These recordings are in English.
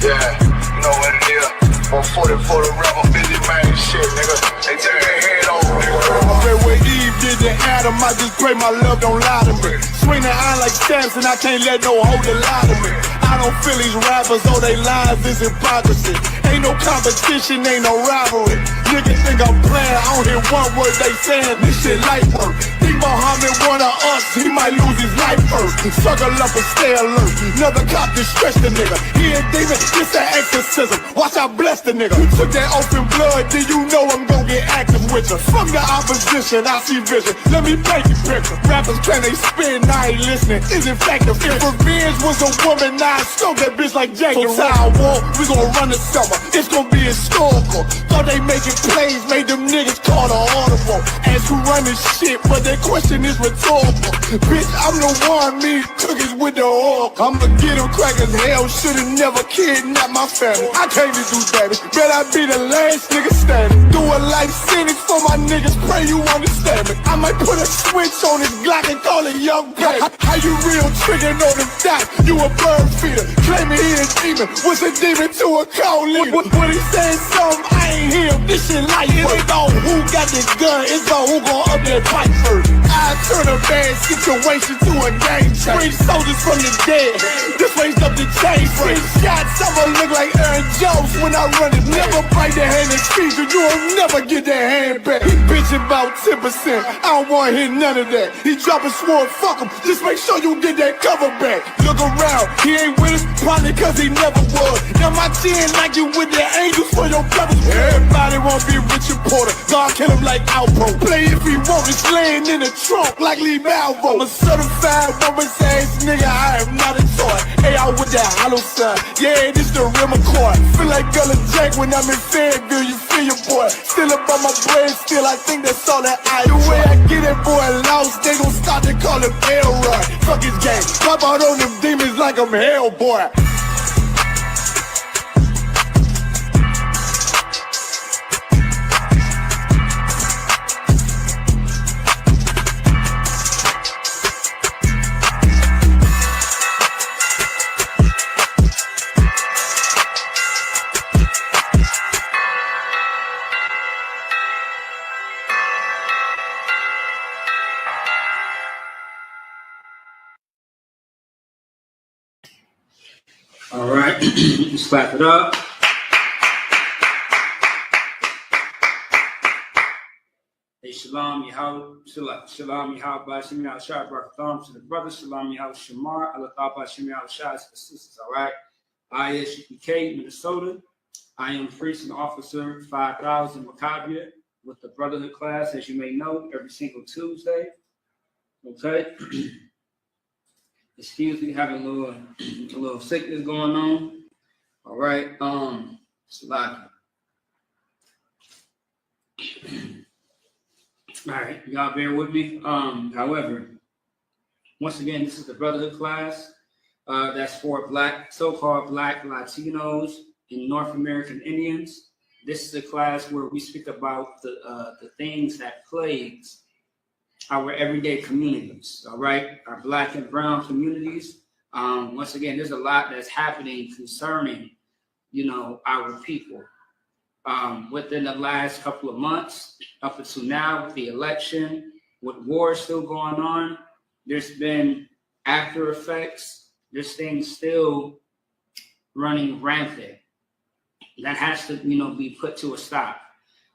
Yeah, you know what it is. 140 for the rapper, busy man, shit, nigga. They take their head over, nigga. I read where Eve did to Adam, I just pray my love don't lie to me. Swing the iron like Samson, I can't let no hoe lie to me. I don't feel these rappers, all they lies is hypocrisy. Ain't no competition, ain't no rivalry. Niggas think I'm playing, I don't hear one word they saying, this shit light work. Think Muhammad one of us, he might lose his life first. Suckle up and stay alert, another cop to stretch the nigga. He ain't demon, this an exorcism, watch I bless the nigga. You took that oath in blood, then you know I'm gon' get active with you. Fuck the opposition, I see vision, let me paint the picture. Rappers claim they spin, I ain't listening, is in fact the fear. If revenge was a woman, now I stroke that bitch like Jake. So time war, we gon' run the summer, it's gon' be historical. Thought they making plays, made them niggas call the audible. Ask who run this shit, but that question is rhetorical. Bitch, I'm the one, me cookies with the oil. I'ma get them crackers, hell, should've never kidnapped my family. I came to do damage, bet I be the last nigga standing. Do a life sentence for my niggas, pray you understand me. I might put a switch on this Glock and call it young baby. How you real trickin' on them dots? You a bird feeder, claiming he a demon. What's a demon to a cold leader? What he saying something, I ain't hear him. This shit light work. It ain't on who got this gun, it's on who gon' up that fight first. I turn a bad situation to a game changer. Bring soldiers from the dead, this raised up the chain frame. Shots, I'ma look like Aaron Jones when I run it. Never bite the hand and speak, or you will never get that hand back. Bitch about 10%, I don't wanna hear none of that. He dropping sword, fuck him, just make sure you get that cover back. Look around, he ain't with us, probably cause he never was. Now my chin like you with the angels for your brothers. Everybody wanna be Richard Porter, God kill him like Alpo. Play if he want, it's laying in the trunk like Lee Malvo. I'm a certified woman's ass nigga, I am not a toy. Hey, out with that hollow sign, yeah, this the rim accord. Feel like Gullah Jack when I'm in Fayetteville, you feel your boy. Still up on my brain, still I think that's all that I do. The way I get it, boy, lost, they gon' start to call him Elroy. Fuck his game, pop out on them demons like I'm Hellboy. All right, let's clap it up. Hey, Shalom, Shalom, Yahweh, Shem Yahweh, Shai, Barakatham, to the brothers, Shalom, Yahweh, Shamar, Allah, Shem Yahweh, Shai, to the sisters, all right? I is UPK, Minnesota. I am priest and officer 5000 Maccabia with the Brotherhood class, as you may know, every single Tuesday, okay? Excuse me, having a little sickness going on. All right, Salaki. All right, y'all bear with me. However, once again, this is the Brotherhood class. That's for so-called black Latinos and North American Indians. This is a class where we speak about the things that plagues our everyday communities, all right? Our black and brown communities. Once again, there's a lot that's happening concerning, our people. Within the last couple of months, up until now, with the election, with war still going on, there's been after effects. This thing's still running rampant. That has to, be put to a stop.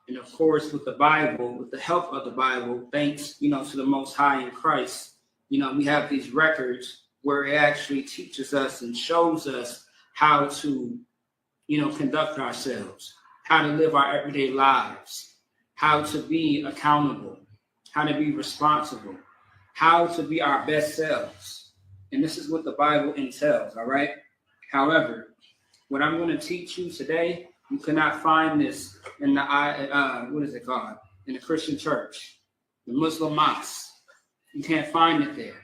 And of course, with the Bible, with the help of the Bible, thanks, to the Most High in Christ, we have these records where it actually teaches us and shows us how to, conduct ourselves, how to live our everyday lives, how to be accountable, how to be responsible, how to be our best selves. And this is what the Bible entails, all right? However, what I'm going to teach you today, you cannot find this in the, in the Christian church, the Muslim mosque. You can't find it there.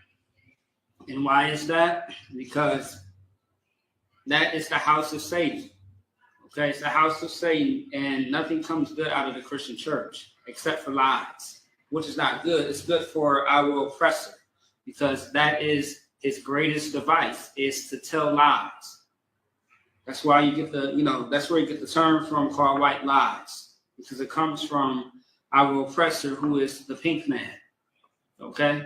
And why is that? Because that is the house of Satan. Okay, it's the house of Satan, and nothing comes good out of the Christian church except for lies, which is not good. It's good for our oppressor, because that is his greatest device, is to tell lies. That's why you get that's where you get the term from called white lies, because it comes from our oppressor, who is the pink man. Okay?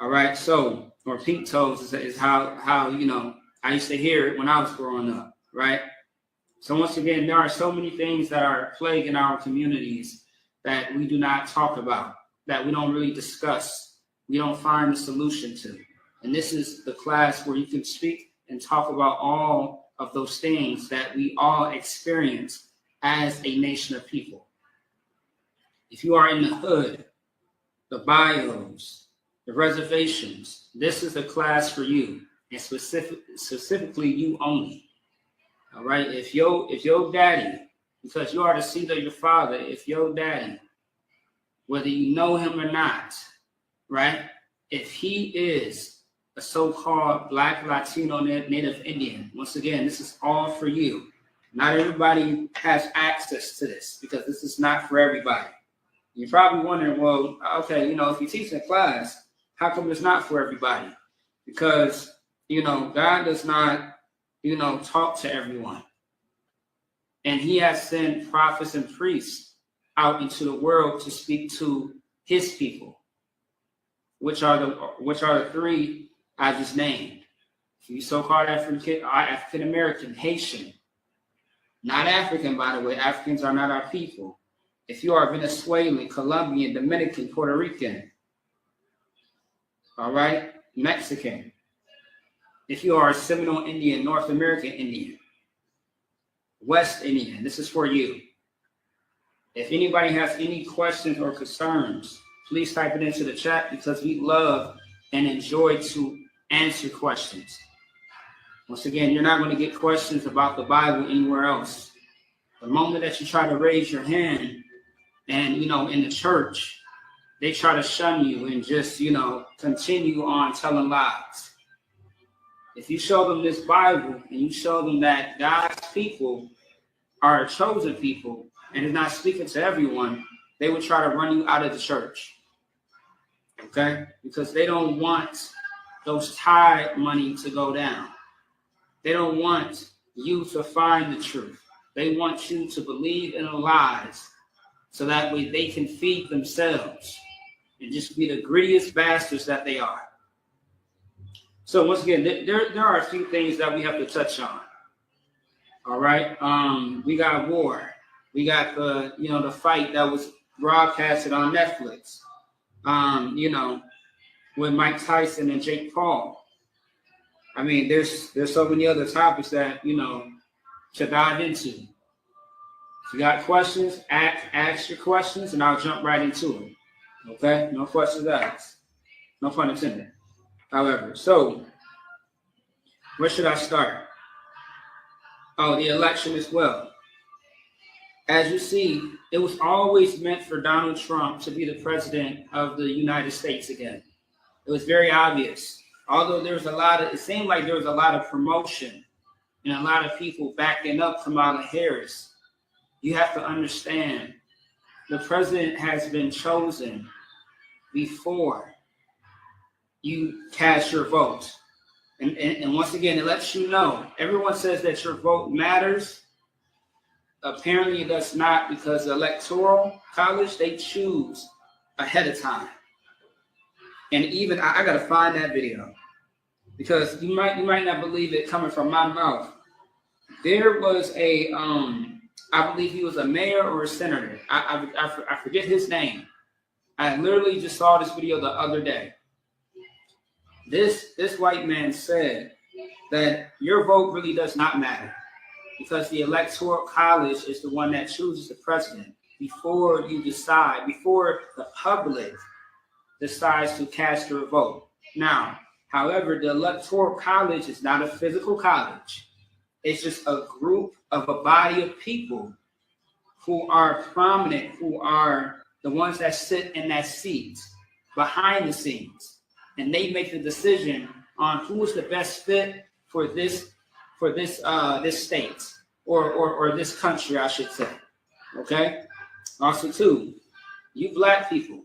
All right, so, or pink toes is how I used to hear it when I was growing up, right? So once again, there are so many things that are plaguing our communities that we do not talk about, that we don't really discuss, we don't find a solution to. And this is the class where you can speak and talk about all of those things that we all experience as a nation of people. If you are in the hood, the bios, the reservations, this is a class for you, and specifically you only. All right, if your daddy, because you are the seed of your father, if your daddy, whether you know him or not, right, if he is a so-called Black, Latino, Native Indian, once again, this is all for you. Not everybody has access to this, because this is not for everybody. You're probably wondering, well, okay, if you teach in class, how come it's not for everybody? Because, God does not, talk to everyone. And he has sent prophets and priests out into the world to speak to his people, which are the three I just named. You so-called African American, Haitian, not African, by the way. Africans are not our people. If you are Venezuelan, Colombian, Dominican, Puerto Rican, all right, Mexican. If you are Seminole Indian, North American Indian, West Indian, this is for you. If anybody has any questions or concerns, please type it into the chat, because we love and enjoy to answer questions. Once again, you're not going to get questions about the Bible anywhere else. The moment that you try to raise your hand, and, in the church, they try to shun you and just, continue on telling lies. If you show them this Bible and you show them that God's people are a chosen people and is not speaking to everyone, they will try to run you out of the church. Okay? Because they don't want those tithe money to go down. They don't want you to find the truth. They want you to believe in the lies, so that way they can feed themselves and just be the grittiest bastards that they are. So once again, there are a few things that we have to touch on. All right. We got war. We got the fight that was broadcasted on Netflix. With Mike Tyson and Jake Paul. I mean, there's so many other topics that to dive into. If you got questions, ask your questions, and I'll jump right into them. Okay? No questions asked. No pun intended. However, so where should I start? Oh, the election as well. As you see, it was always meant for Donald Trump to be the president of the United States again. It was very obvious. Although it seemed like there was a lot of promotion and a lot of people backing up Kamala Harris. You have to understand, the president has been chosen before you cast your vote. And once again, it lets you know, everyone says that your vote matters. Apparently it does not, because the Electoral College, they choose ahead of time. And even, I got to find that video, because you might not believe it coming from my mouth. There was I believe he was a mayor or a senator. I forget his name. I literally just saw this video the other day. This white man said that your vote really does not matter, because the Electoral College is the one that chooses the president before the public decides to cast your vote. Now, however, the Electoral College is not a physical college. It's just a group of a body of people who are prominent, who are the ones that sit in that seat behind the scenes. And they make the decision on who is the best fit for this state or this country, I should say. Okay? Also, too, you black people,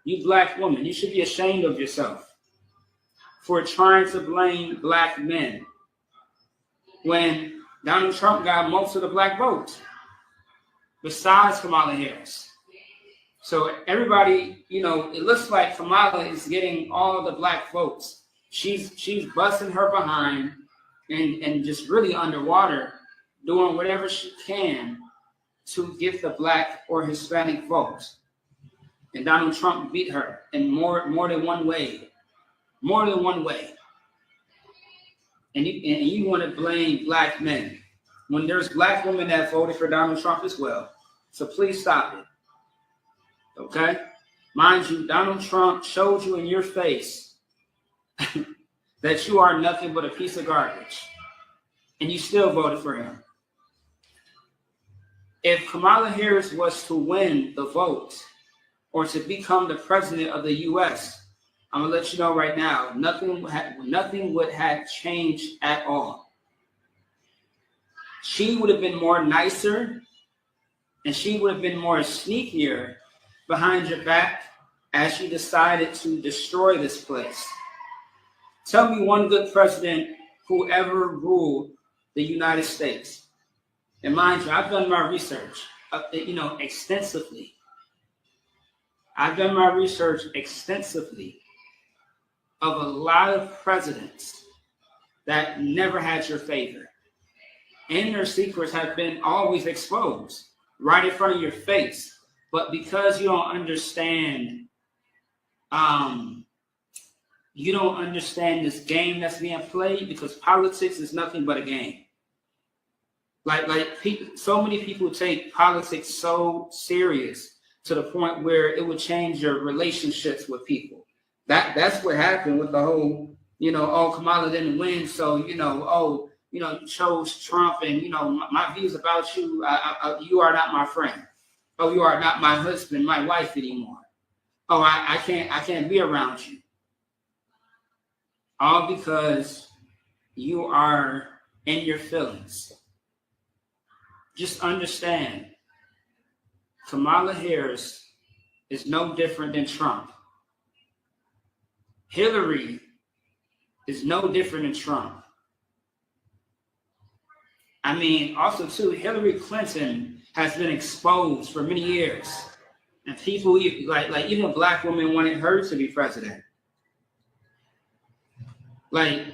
you black women, you should be ashamed of yourself for trying to blame black men when Donald Trump got most of the black votes, besides Kamala Harris. So everybody, you know, it looks like Kamala is getting all the black votes. She's busting her behind and just really underwater, doing whatever she can to get the black or Hispanic votes. And Donald Trump beat her in more than one way. More than one way. And you want to blame black men when there's black women that voted for Donald Trump as well. So please stop it. Okay? Mind you, Donald Trump showed you in your face that you are nothing but a piece of garbage. And you still voted for him. If Kamala Harris was to win the vote or to become the president of the U.S., I'm going to let you know right now, nothing would have changed at all. She would have been more nicer and she would have been more sneakier behind your back as she decided to destroy this place. Tell me one good president who ever ruled the United States. And mind you, I've done my research, extensively. I've done my research extensively of a lot of presidents that never had your favor. And their secrets have been always exposed right in front of your face. But because you don't understand, this game that's being played, because politics is nothing but a game. Like people, so many people take politics so serious to the point where it would change your relationships with people. That's what happened with the whole, Kamala didn't win, so you chose Trump, and my views about you, you are not my friend. Oh, you are not my husband, my wife anymore. Oh, I can't be around you. All because you are in your feelings. Just understand, Kamala Harris is no different than Trump. Hillary is no different than Trump. I mean, also too, Hillary Clinton has been exposed for many years. And people, like even black women wanted her to be president. Like,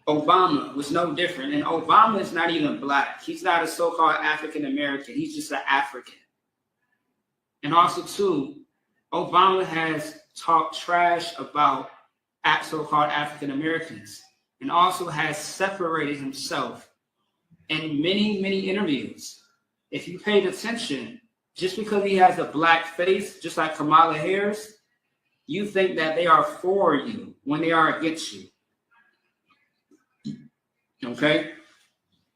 Obama was no different. And Obama is not even black. He's not a so-called African American. He's just an African. And also, too, Obama has talked trash about so-called African Americans and also has separated himself in many, many interviews. If you paid attention, just because he has a black face, just like Kamala Harris, you think that they are for you when they are against you. Okay?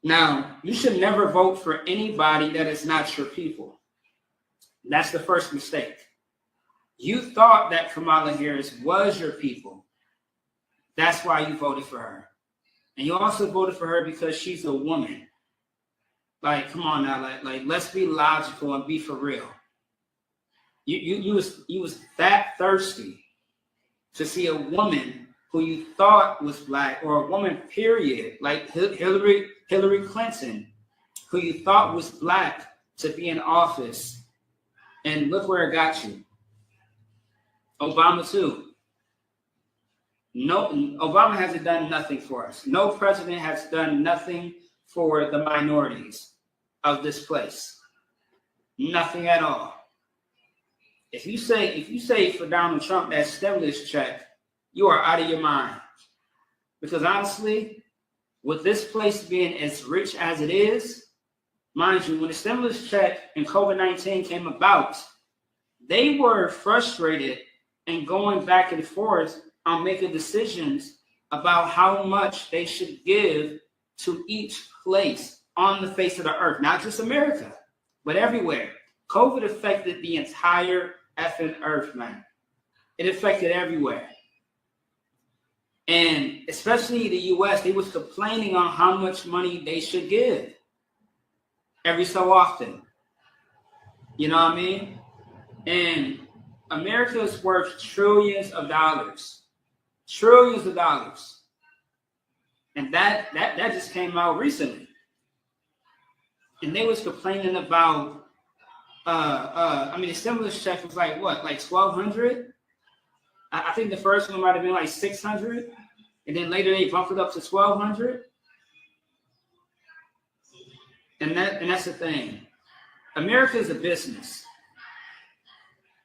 Now, you should never vote for anybody that is not your people. That's the first mistake. You thought that Kamala Harris was your people. That's why you voted for her. And you also voted for her because she's a woman. Like, come on now, like let's be logical and be for real. You was that thirsty to see a woman who you thought was black, or a woman, period, like Hillary Clinton, who you thought was black, to be in office. And look where it got you. Obama too. No, Obama hasn't done nothing for us. No president has done nothing for the minorities of this place. Nothing at all. If you say for Donald Trump that stimulus check, you are out of your mind. Because honestly, with this place being as rich as it is, mind you, when the stimulus check and COVID-19 came about, they were frustrated and going back and forth on making decisions about how much they should give to each place on the face of the earth, not just America, but everywhere. COVID affected the entire effing earth, man. It affected everywhere. And especially the US, they was complaining on how much money they should give every so often. You know what I mean? And America is worth trillions of dollars. Trillions of dollars. And that just came out recently. and they was complaining about, I mean, the stimulus check was like what, like 1,200? I think the first one might have been like 600, and then later they bumped it up to 1,200. And that's the thing. America is a business,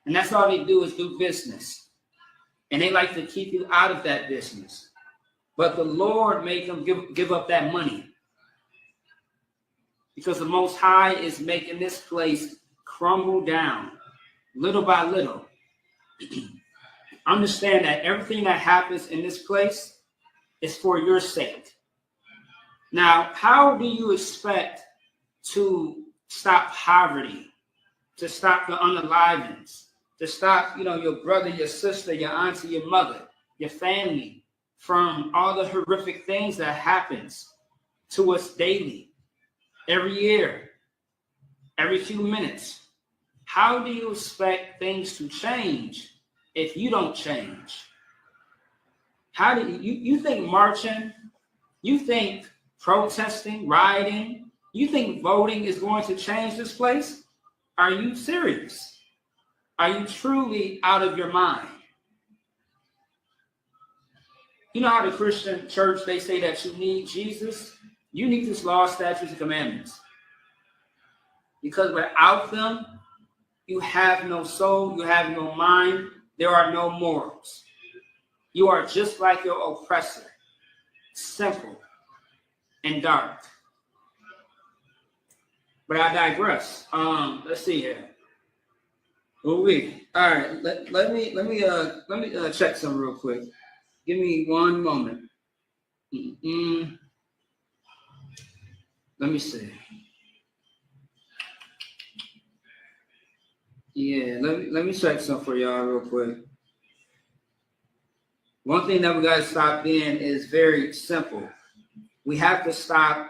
and that's all they do is do business, and they like to keep you out of that business. But the Lord made them give up that money, because the Most High is making this place crumble down little by little. Understand that everything that happens in this place is for your sake. Now, how do you expect to stop poverty, to stop the unalivings, to stop, your brother, your sister, your auntie, your mother, your family from all the horrific things that happens to us daily, every year, every few minutes? How do you expect things to change if you don't change? How do you think marching, you think protesting, rioting, you think voting is going to change this place? Are you serious? Are you truly out of your mind? You know how the Christian church, they say that you need Jesus? You need this law, statutes, and commandments. Because without them, you have no soul, you have no mind, there are no morals. You are just like your oppressor, simple and dark. But I digress. Let's see here. All right, let me check some real quick. Give me one moment. Let me see. Yeah, let me check some for y'all real quick. One thing that we gotta stop being is very simple. We have to stop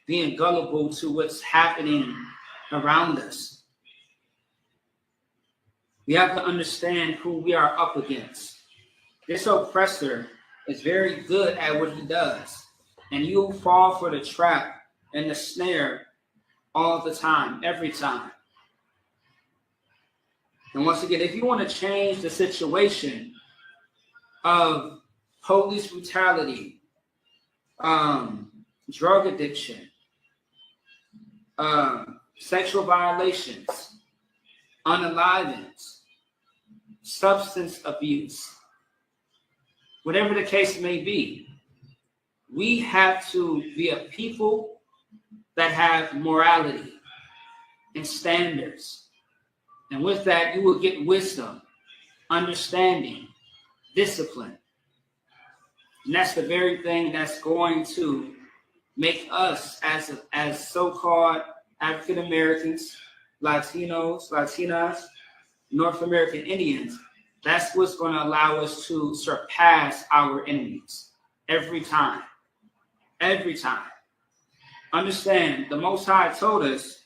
being gullible to what's happening around us. We have to understand who we are up against. This oppressor is very good at what he does, and you'll fall for the trap and the snare all the time, every time. And once again, if you want to change the situation of police brutality, drug addiction, sexual violations, unalivings, substance abuse, whatever the case may be, we have to be a people that have morality and standards. And with that, you will get wisdom, understanding, discipline. And that's the very thing that's going to make us as so-called African Americans, Latinos, Latinas, North American Indians. That's what's going to allow us to surpass our enemies every time. Every time. Understand, the Most High told us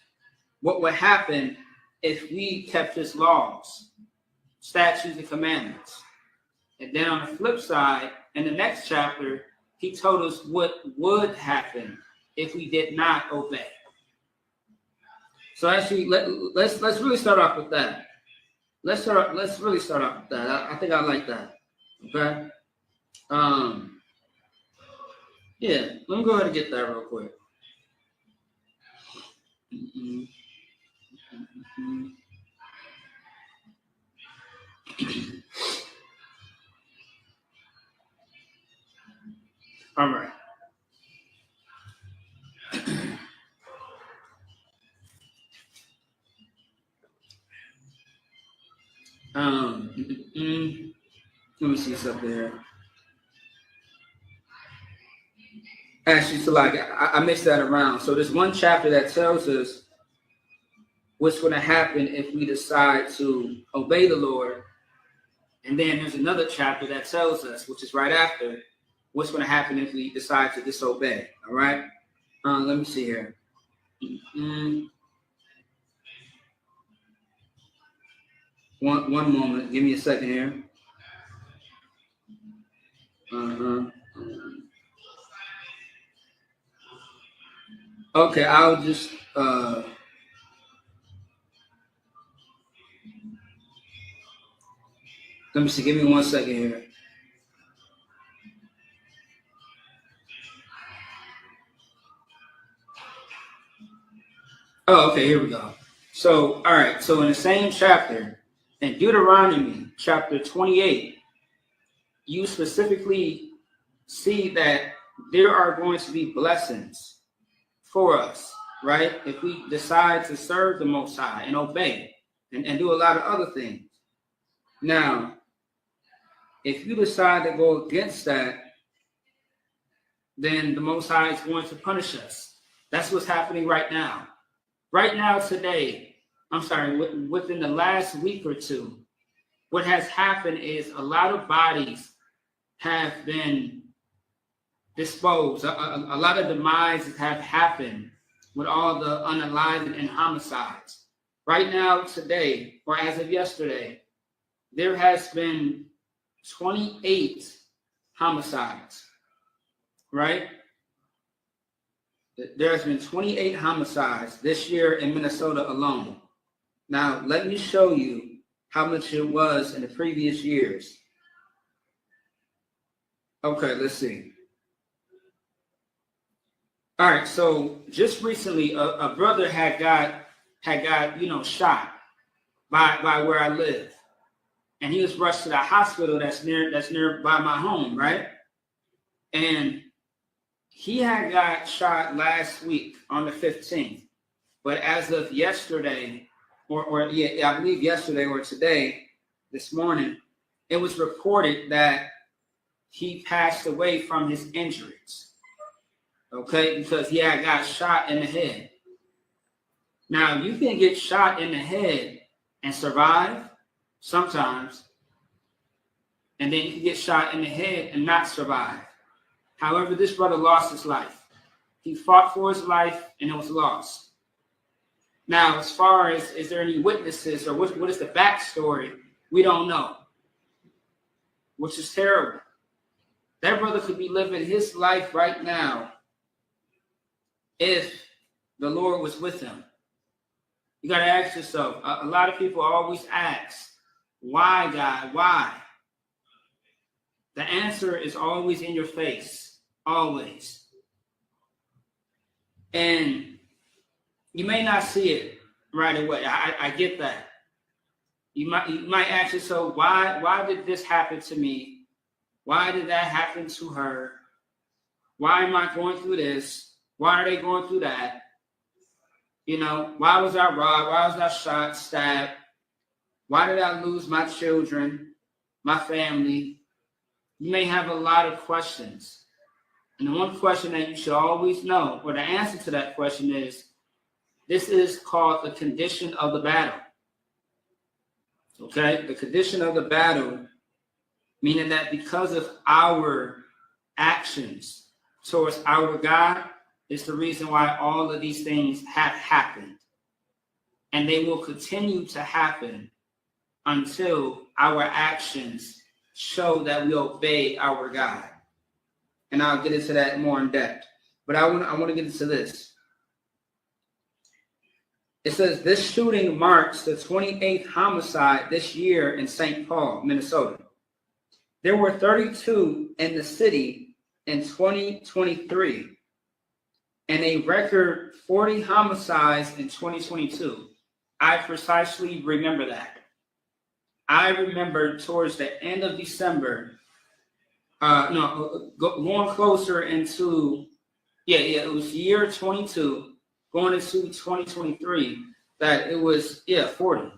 what would happen if we kept his laws, statutes, and commandments. And then on the flip side, in the next chapter, he told us what would happen if we did not obey. So actually, let's really start off with that. Let's really start off with that. I think I like that. Okay. Yeah. Let me go ahead and get that real quick. All right. Let me see something here. Actually, so like I mixed that around. So there's one chapter that tells us what's going to happen if we decide to obey the Lord, and then there's another chapter that tells us, which is right after, what's going to happen if we decide to disobey. All right. Let me see here. One moment. Give me a second here. Okay, I'll just Uh, Let me see. Give me 1 second here. Oh, okay. Here we go. So, all right. So in the same chapter, in Deuteronomy chapter 28, you specifically see that there are going to be blessings for us, right? If we decide to serve the Most High and obey and do a lot of other things. Now, if you decide to go against that, then the Most High is going to punish us. That's what's happening right now. Right now, today, within the last week or two, what has happened is a lot of bodies have been disposed. A lot of demises have happened with all the unalived and homicides. Right now, today, or as of yesterday, there has been 28 homicides, right? There has been 28 homicides this year in Minnesota alone. Now, let me show you how much it was in the previous years. Okay, let's see. All right, so just recently, a brother had got shot by where I live, and he was rushed to the hospital that's nearby my home, right? And he had got shot last week on the 15th, but as of yesterday, I believe yesterday or today, this morning, it was reported that he passed away from his injuries. Okay, because he had got shot in the head. Now, you can get shot in the head and survive sometimes, and then you can get shot in the head and not survive. However, this brother lost his life. He fought for his life, and it was lost. Now, as far as, is there any witnesses or what is the backstory, we don't know, which is terrible. That brother could be living his life right now if the Lord was with him. You got to ask yourself, a lot of people always ask, why, God, why? The answer is always in your face, always. And you may not see it right away. I get that. You might ask yourself, why did this happen to me? Why did that happen to her? Why am I going through this? Why are they going through that? You know, why was I robbed? Why was I shot, stabbed? Why did I lose my children, my family? You may have a lot of questions. And the one question that you should always know, or the answer to that question is, this is called the condition of the battle. Okay? The condition of the battle, meaning that because of our actions towards our God, is the reason why all of these things have happened. And they will continue to happen until our actions show that we obey our God. And I'll get into that more in depth. But I want to get into this. It says this shooting marks the 28th homicide this year in St. Paul, Minnesota. There were 32 in the city in 2023. And a record 40 homicides in 2022. I precisely remember that. I remember towards the end of December, going closer into, it was year 22, going into 2023, that it was, 40.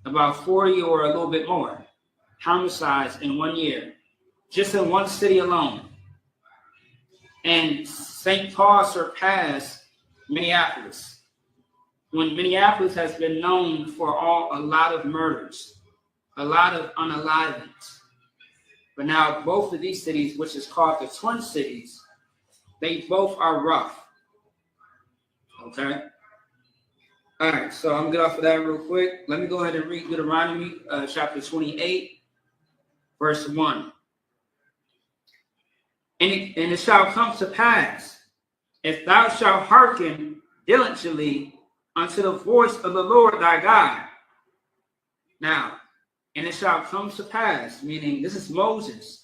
About 40 or a little bit more homicides in 1 year, just in one city alone. And St. Paul surpassed Minneapolis, when Minneapolis has been known for a lot of murders, a lot of unalivings. But now both of these cities, which is called the Twin Cities, they both are rough. Okay? All right, so I'm going to get off of that real quick. Let me go ahead and read Deuteronomy chapter 28, verse 1. And it shall come to pass, if thou shalt hearken diligently unto the voice of the Lord thy God. Now, and it shall come to pass, meaning this is Moses.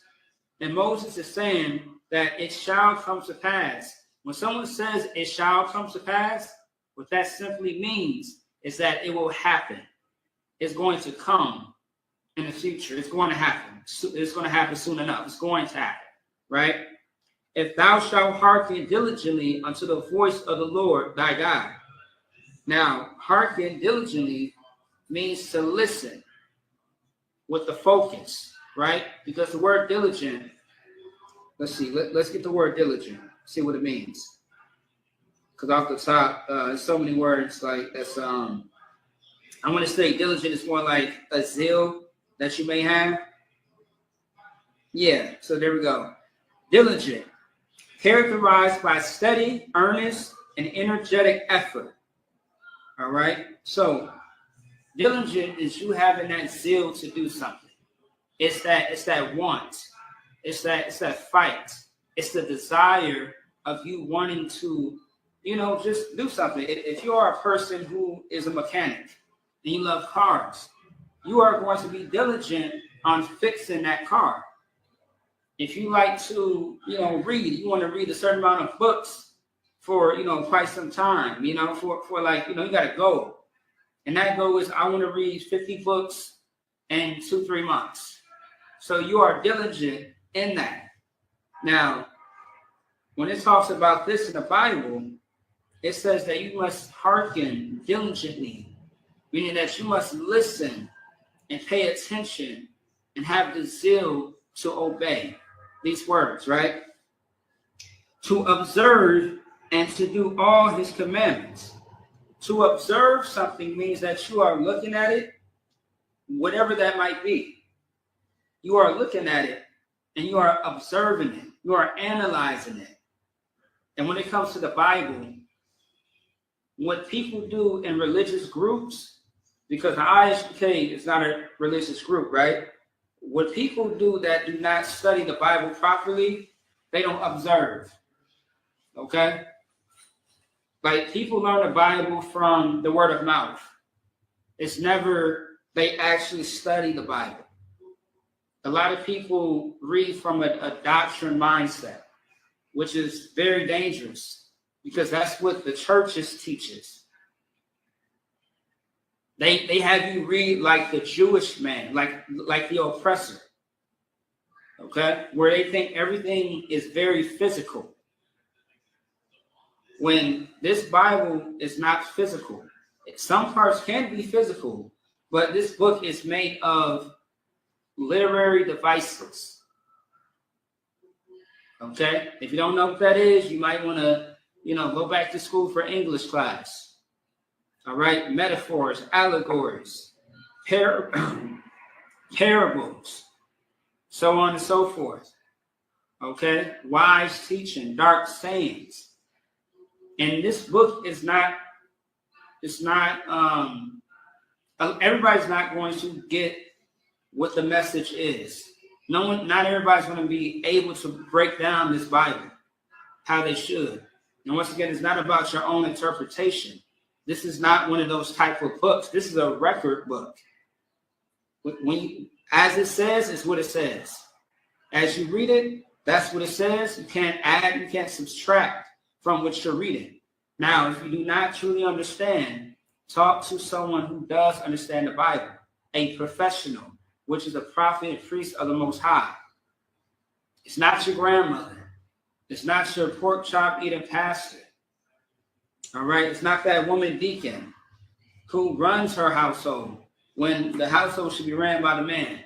And Moses is saying that it shall come to pass. When someone says it shall come to pass, what that simply means is that it will happen. It's going to come in the future. It's going to happen. It's going to happen soon enough. It's going to happen, right? If thou shalt hearken diligently unto the voice of the Lord thy God. Now, hearken diligently means to listen with the focus, right? Because the word diligent, let's see, let's get the word diligent, see what it means. Because off the top, there's so many words like that's, I want to say diligent is more like a zeal that you may have. Yeah, so there we go. Diligent, characterized by steady, earnest, and energetic effort. All right, so diligent is you having that zeal to do something. It's that want. It's that fight. It's the desire of you wanting to, just do something. If you are a person who is a mechanic and you love cars, you are going to be diligent on fixing that car. If you like to, read, you want to read a certain amount of books for, quite some time, for like, you got a goal. And that goal is I want to read 50 books in 2-3 months. So you are diligent in that. Now, when it talks about this in the Bible, it says that you must hearken diligently, meaning that you must listen and pay attention and have the zeal to obey these words, right? To observe and to do all his commandments. To observe something means that you are looking at it, whatever that might be. You are looking at it and you are observing it. You are analyzing it. And when it comes to the Bible, what people do in religious groups, because the ISUK is not a religious group, right? What people do that do not study the Bible properly, they don't observe. Okay? Like people learn the Bible from the word of mouth. It's never, they actually study the Bible. A lot of people read from a doctrine mindset, which is very dangerous because that's what the churches teaches. They have you read like the Jewish man, like the oppressor, okay? Where they think everything is very physical. When this Bible is not physical. Some parts can be physical, but this book is made of literary devices. Okay? If you don't know what that is, you might want to, go back to school for English class. All right? Metaphors, allegories, parables, so on and so forth. Okay? Wise teaching, dark sayings. And this book is not, everybody's not going to get what the message is. Not everybody's going to be able to break down this Bible how they should. And once again, it's not about your own interpretation. This is not one of those type of books. This is a record book. As it says, it's what it says. As you read it, that's what it says. You can't add, you can't subtract from what you're reading. Now, if you do not truly understand, talk to someone who does understand the Bible, a professional, which is a prophet and priest of the Most High. It's not your grandmother. It's not your pork chop eating pastor. All right? It's not that woman deacon who runs her household when the household should be ran by the man.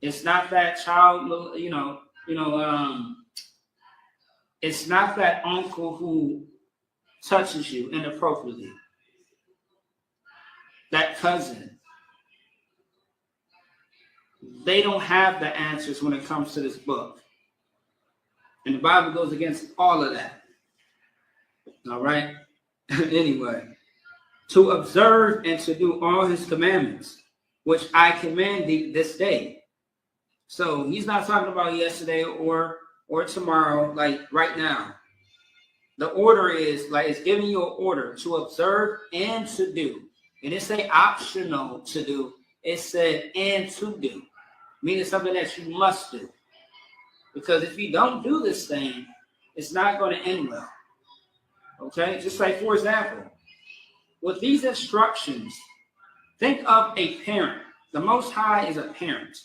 It's not that child, it's not that uncle who touches you inappropriately. That cousin. They don't have the answers when it comes to this book. And the Bible goes against all of that. All right? Anyway, to observe and to do all his commandments, which I command thee this day. So he's not talking about yesterday or tomorrow, like right now. The order is like it's giving you an order to observe and to do. It didn't say optional to do. It said and to do, meaning something that you must do. Because if you don't do this thing, it's not going to end well. Okay? Just like, for example, with these instructions, think of a parent. The Most High is a parent.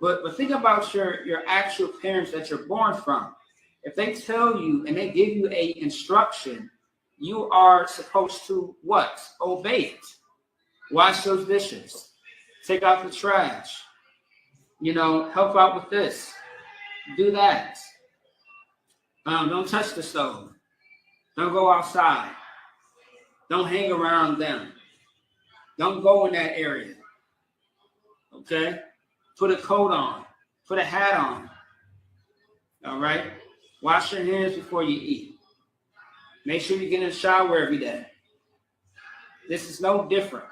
But think about your actual parents that you're born from. If they tell you and they give you a instruction, you are supposed to what? Obey it. Wash those dishes. Take out the trash. Help out with this. Do that. Don't touch the stove. Don't go outside. Don't hang around them. Don't go in that area. Okay? Put a coat on. Put a hat on. All right? Wash your hands before you eat. Make sure you get in the shower every day. This is no different.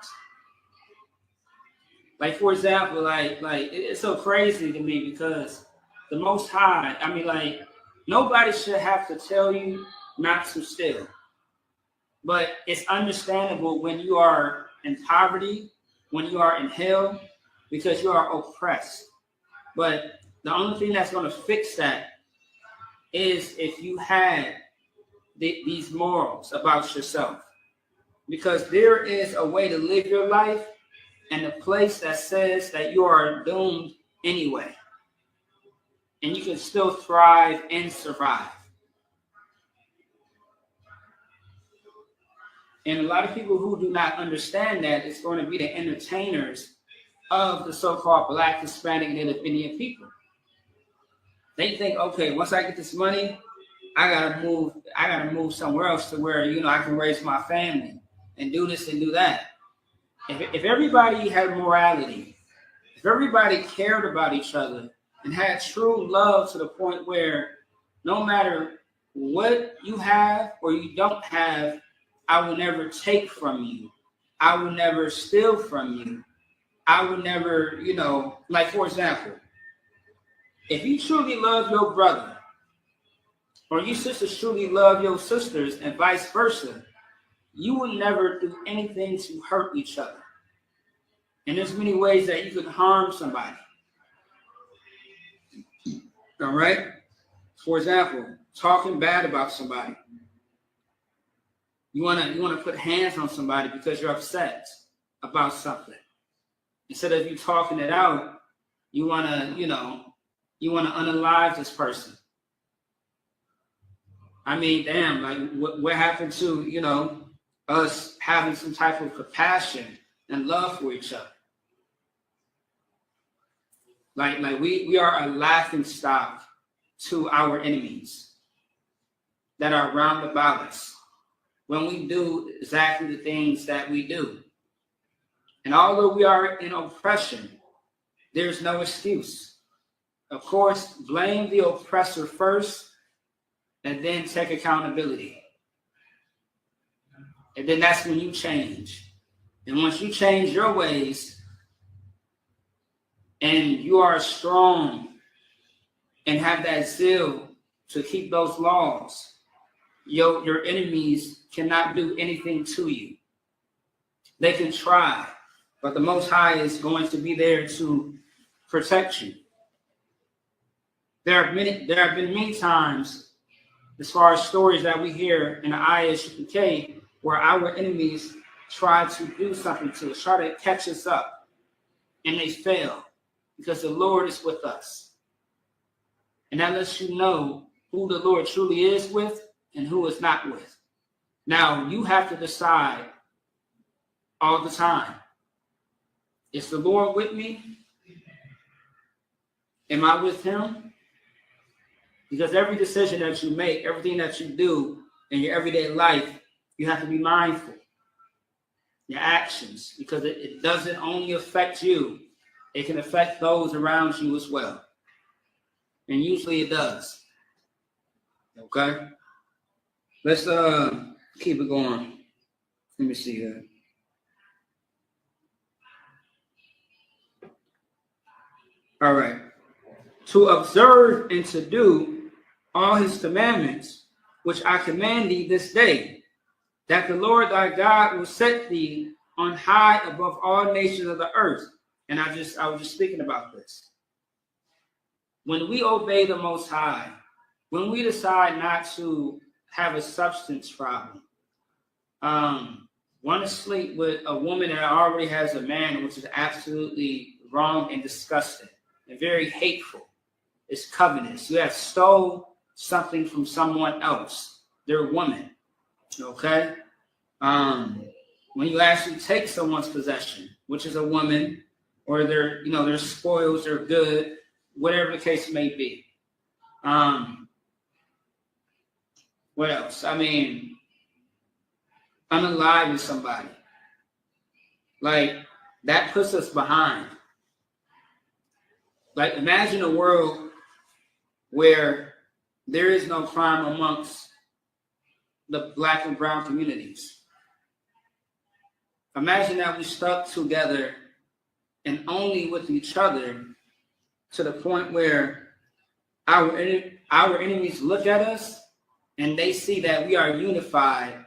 Like, for example, like it's so crazy to me because the Most High, nobody should have to tell you not to steal. But it's understandable when you are in poverty, when you are in hell, because you are oppressed. But the only thing that's going to fix that is if you had these morals about yourself. Because there is a way to live your life and a place that says that you are doomed anyway. And you can still thrive and survive. And a lot of people who do not understand that is going to be the entertainers of the so-called Black, Hispanic, and Native Indian people. They think, okay, once I get this money, I gotta move somewhere else to where I can raise my family and do this and do that. If everybody had morality, if everybody cared about each other and had true love to the point where no matter what you have or you don't have, I will never take from you. I will never steal from you. I will never, like, for example, if you truly love your brother or you sisters truly love your sisters and vice versa, you will never do anything to hurt each other. And there's many ways that you could harm somebody. All right? For example, talking bad about somebody. You wanna put hands on somebody because you're upset about something. Instead of you talking it out, you wanna unalive this person. Damn, like what happened to, us having some type of compassion and love for each other? Like we are a laughing stock to our enemies that are round about us when we do exactly the things that we do. And although we are in oppression, there's no excuse. Of course, blame the oppressor first and then take accountability. And then that's when you change. And once you change your ways and you are strong and have that zeal to keep those laws, your enemies cannot do anything to you. They can try, but the Most High is going to be there to protect you. There have been many times, as far as stories that we hear in the ISUPK, where our enemies try to do something to us, try to catch us up, and they fail because the Lord is with us. And that lets you know who the Lord truly is with and who is not with. Now, you have to decide all the time. Is the Lord with me? Am I with him? Because every decision that you make, everything that you do in your everyday life, you have to be mindful. Your actions, because it doesn't only affect you, it can affect those around you as well. And usually it does. Okay? Let's keep it going. Let me see here. All right. To observe and to do all his commandments which I command thee this day, that the Lord thy God will set thee on high above all nations of the earth. And I was just speaking about this. When we obey the Most High, when we decide not to have a substance problem, want to sleep with a woman that already has a man, which is absolutely wrong and disgusting and very hateful. It's covetous. You have stole something from someone else, their woman. Okay? When you actually take someone's possession, which is a woman, or their spoils, their good, whatever the case may be. What else? I mean, unaliving somebody. Like, that puts us behind. Like, imagine a world where there is no crime amongst the Black and brown communities. Imagine that we stuck together and only with each other to the point where our enemies look at us and they see that we are unified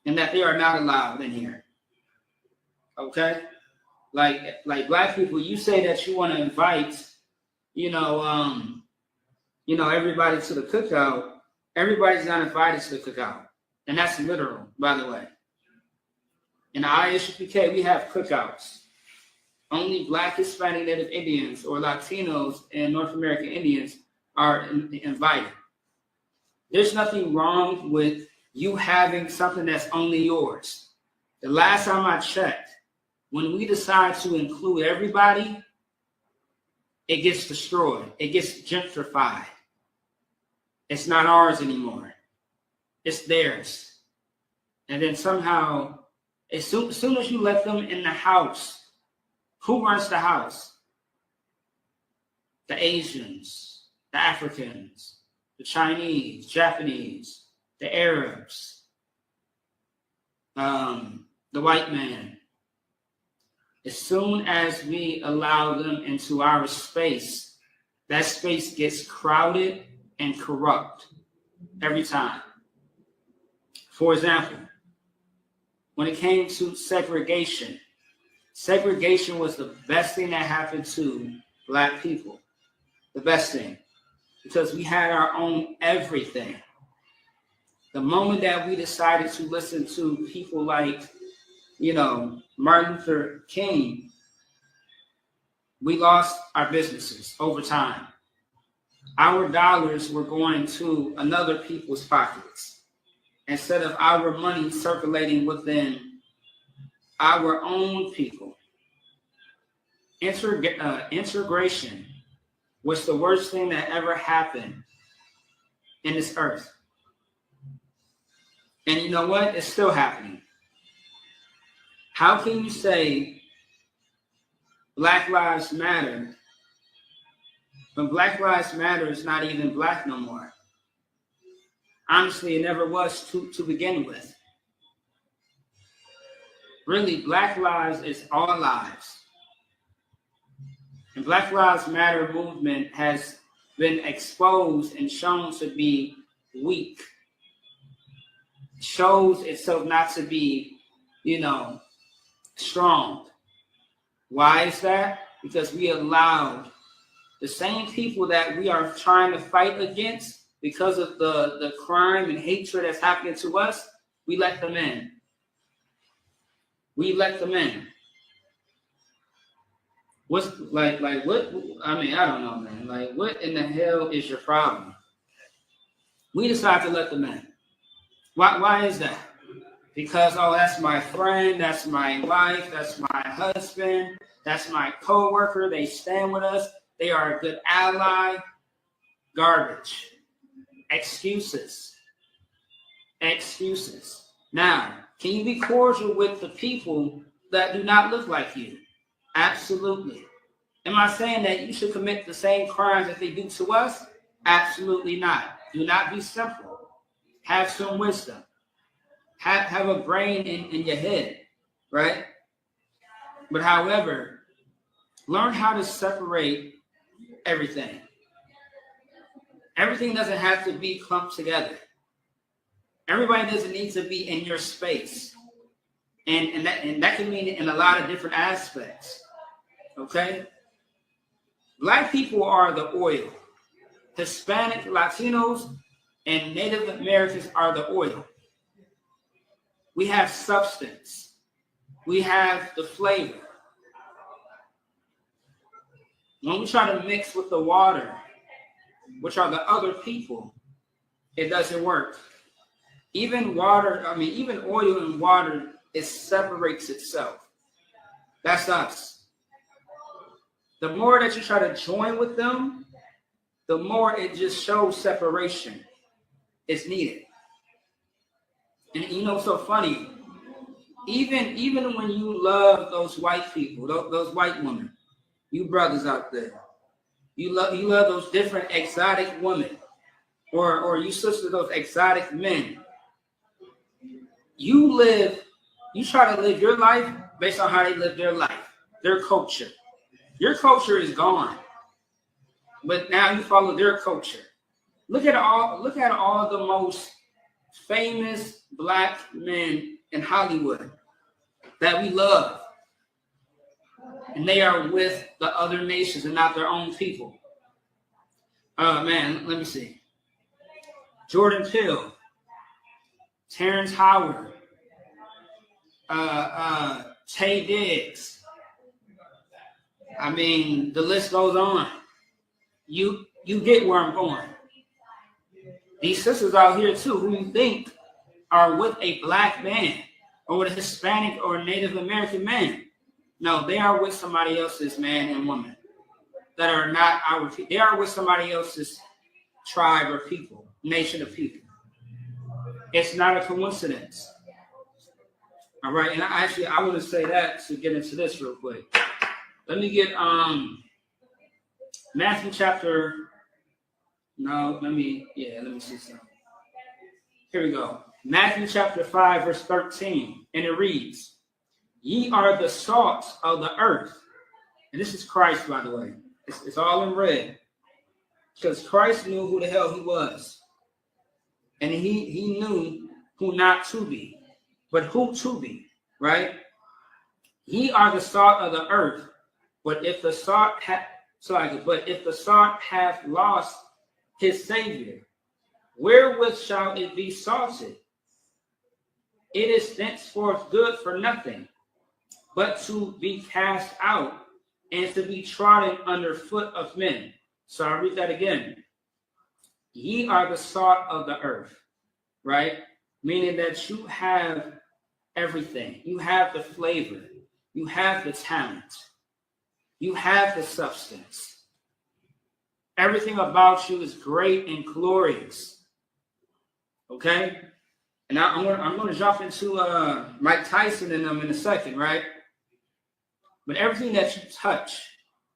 and that they are not allowed in here. Okay? Like Black people, you say that you want to invite, everybody to the cookout. Everybody's not invited to the cookout. And that's literal, by the way. In the ISUPK, we have cookouts. Only Black, Hispanic, Native Indians, or Latinos and North American Indians are invited. There's nothing wrong with you having something that's only yours. The last time I checked, when we decide to include everybody, it gets destroyed. It gets gentrified. It's not ours anymore. It's theirs. And then somehow, as soon as you let them in the house, who runs the house? The Asians, the Africans, the Chinese, Japanese, the Arabs, the white man. As soon as we allow them into our space, that space gets crowded and corrupt every time. For example, when it came to segregation, segregation was the best thing that happened to Black people. The best thing. Because we had our own everything. The moment that we decided to listen to people like, Martin Luther King, we lost our businesses over time. Our dollars were going to another people's pockets instead of our money circulating within our own people. Integration was the worst thing that ever happened in this earth. And you know what? It's still happening. How can you say Black Lives Matter when Black Lives Matter is not even Black no more? Honestly, it never was to begin with. Really, Black lives is all lives. And Black Lives Matter movement has been exposed and shown to be weak. Shows itself not to be, strong. Why is that? Because we allowed the same people that we are trying to fight against because of the crime and hatred that's happening to us, we let them in. We let them in. What's like what? I mean, I don't know, man. Like, what in the hell is your problem? We decide to let them in. Why is that? Because, that's my friend, that's my wife, that's my husband, that's my coworker. They stand with us. They are a good ally. Garbage. Excuses. Now, can you be cordial with the people that do not look like you? Absolutely. Am I saying that you should commit the same crimes that they do to us? Absolutely not. Do not be simple. Have some wisdom. Have a brain in your head, right? But however, learn how to separate everything. Everything doesn't have to be clumped together. Everybody doesn't need to be in your space. And that can mean in a lot of different aspects. Okay? Black people are the oil. Hispanic, Latinos, and Native Americans are the oil. We have substance. We have the flavor. When we try to mix with the water, which are the other people, it doesn't work. Even water, even oil and water, it separates itself. That's us. The more that you try to join with them, the more it just shows separation is needed. And you know, so funny, even when you love those white people, those white women, you brothers out there, you love those different exotic women, or you sister those exotic men. You try to live your life based on how they live their life, their culture. Your culture is gone, but now you follow their culture. Look at all the most famous black men in Hollywood that we love, and they are with the other nations and not their own people. Man, let me see. Jordan Peele, Terrence Howard, Taye Diggs. I mean, the list goes on. You get where I'm going. These sisters out here too, who you think are with a black man or with a Hispanic or Native American man. No, they are with somebody else's man and woman that are not our people. They are with somebody else's tribe or people, nation of people. It's not a coincidence. All right, and I want to say that to get into this real quick. Let me get Matthew chapter. No, let me see something. Here we go. Matthew chapter 5, verse 13. And it reads, "Ye are the salt of the earth." And this is Christ, by the way. It's all in red. Because Christ knew who the hell he was. And he knew who not to be, but who to be, right? Ye are the salt of the earth, but if the salt hath lost his Savior, wherewith shall it be salted? It is thenceforth good for nothing, but to be cast out and to be trodden under foot of men. So I'll read that again. Ye are the salt of the earth, right? Meaning that you have everything. You have the flavor. You have the talent. You have the substance. Everything about you is great and glorious. Okay? And I'm going to jump into Mike Tyson and them in a second, right? But everything that you touch,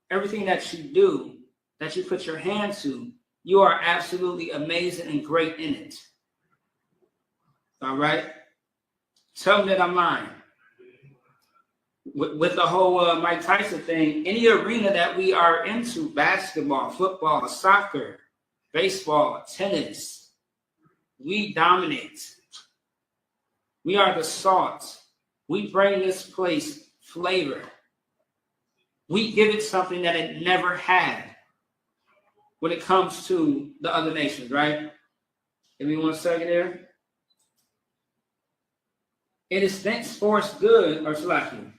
everything that you do, that you put your hand to, you are absolutely amazing and great in it. All right? Tell them that I'm lying. With the whole Mike Tyson thing, any arena that we are into, basketball, football, soccer, baseball, tennis, we dominate. We are the salt. We bring this place flavor. We give it something that it never had when it comes to the other nations, right? Give me 1 second there. It is thenceforth good, or slacking.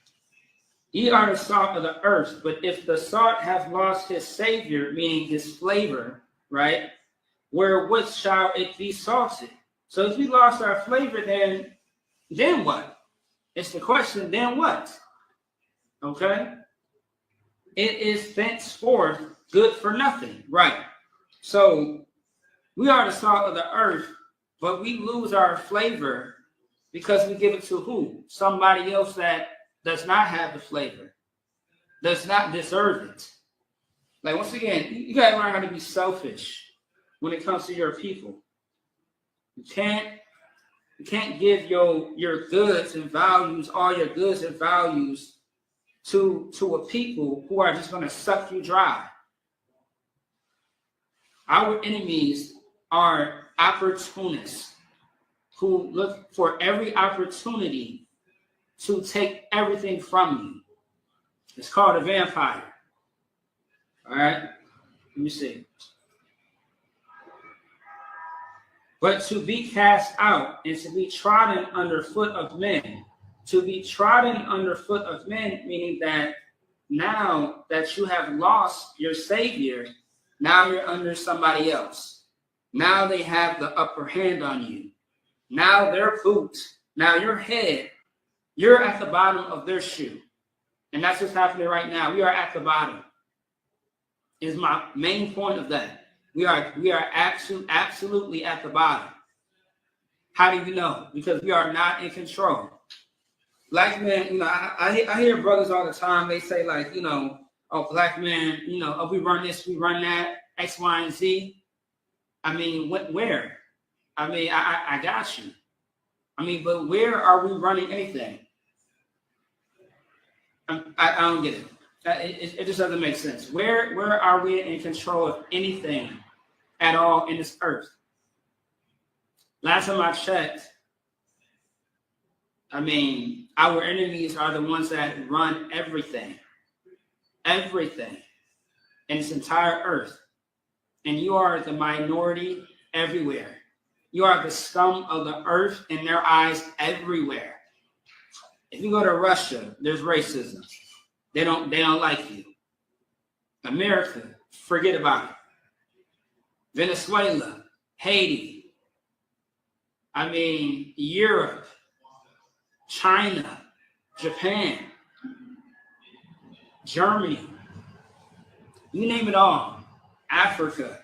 Ye are the salt of the earth, but if the salt hath lost his Savior, meaning his flavor, right, wherewith shall it be salted? So if we lost our flavor, then what? It's the question, then what? Okay? It is thenceforth good for nothing, right? So we are the salt of the earth, but we lose our flavor because we give it to who? Somebody else that does not have the flavor, does not deserve it. Like, once again, you got to learn how to be selfish when it comes to your people. You can't give your goods and values, all your goods and values to a people who are just going to suck you dry. Our enemies are opportunists who look for every opportunity to take everything from you. It's called a vampire. All right? Let me see. But to be cast out and to be trodden underfoot of men. To be trodden underfoot of men, meaning that now that you have lost your Savior, now you're under somebody else. Now they have the upper hand on you. Now their boot, now your head, you're at the bottom of their shoe. And that's what's happening right now. We are at the bottom. Is my main point of that. We are absolutely at the bottom. How do you know? Because we are not in control. Black men, you know, I hear brothers all the time. They say like, you know, oh, black men, you know, oh, we run this, we run that, X, Y, and Z. I mean, where? I mean, I got you. I mean, but where are we running anything? I don't get it. It just doesn't make sense. Where are we in control of anything at all in this earth? Last time I checked, I mean, our enemies are the ones that run everything in this entire earth. And you are the minority everywhere. You are the scum of the earth in their eyes everywhere. If you go to Russia, there's racism. They don't like you. America, forget about it. Venezuela, Haiti, I mean, Europe, China, Japan, Germany, you name it all. Africa,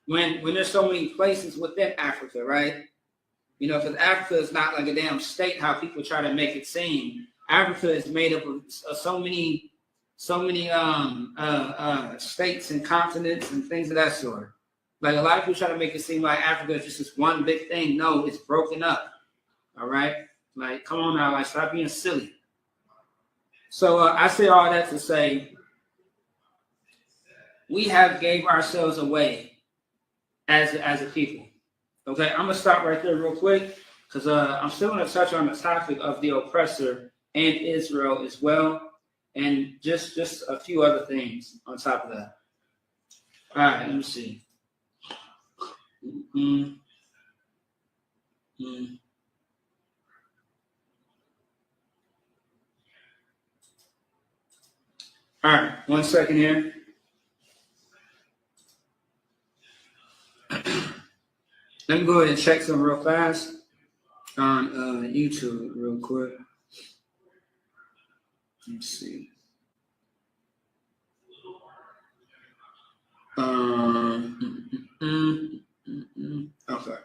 when there's so many places within Africa, right? You know, because Africa is not like a damn state how people try to make it seem. Africa is made up of so many states and continents and things of that sort. Like a lot of people try to make it seem like Africa is just this one big thing. No, it's broken up. All right? Like, come on now, like, stop being silly. So I say all that to say, we have gave ourselves away as a people. Okay, I'm gonna stop right there real quick because I'm still gonna touch on the topic of the oppressor and Israel as well, and just a few other things on top of that. All right, let me see. All right, 1 second here. Let me go ahead and check some real fast on YouTube real quick. Let's see. Okay.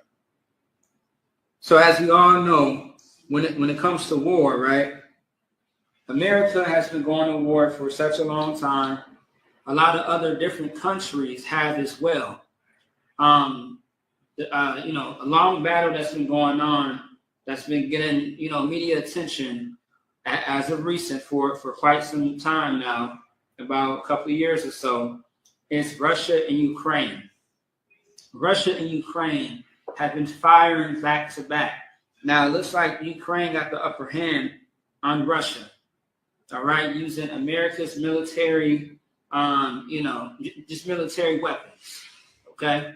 So as we all know, when it comes to war, right? America has been going to war for such a long time. A lot of other different countries have as well. You know, a long battle that's been going on, that's been getting, you know, media attention as of recent for quite some time now, about a couple of years or so, is Russia and Ukraine. Russia and Ukraine have been firing back to back. Now, it looks like Ukraine got the upper hand on Russia, all right, using America's military, you know, just military weapons, okay?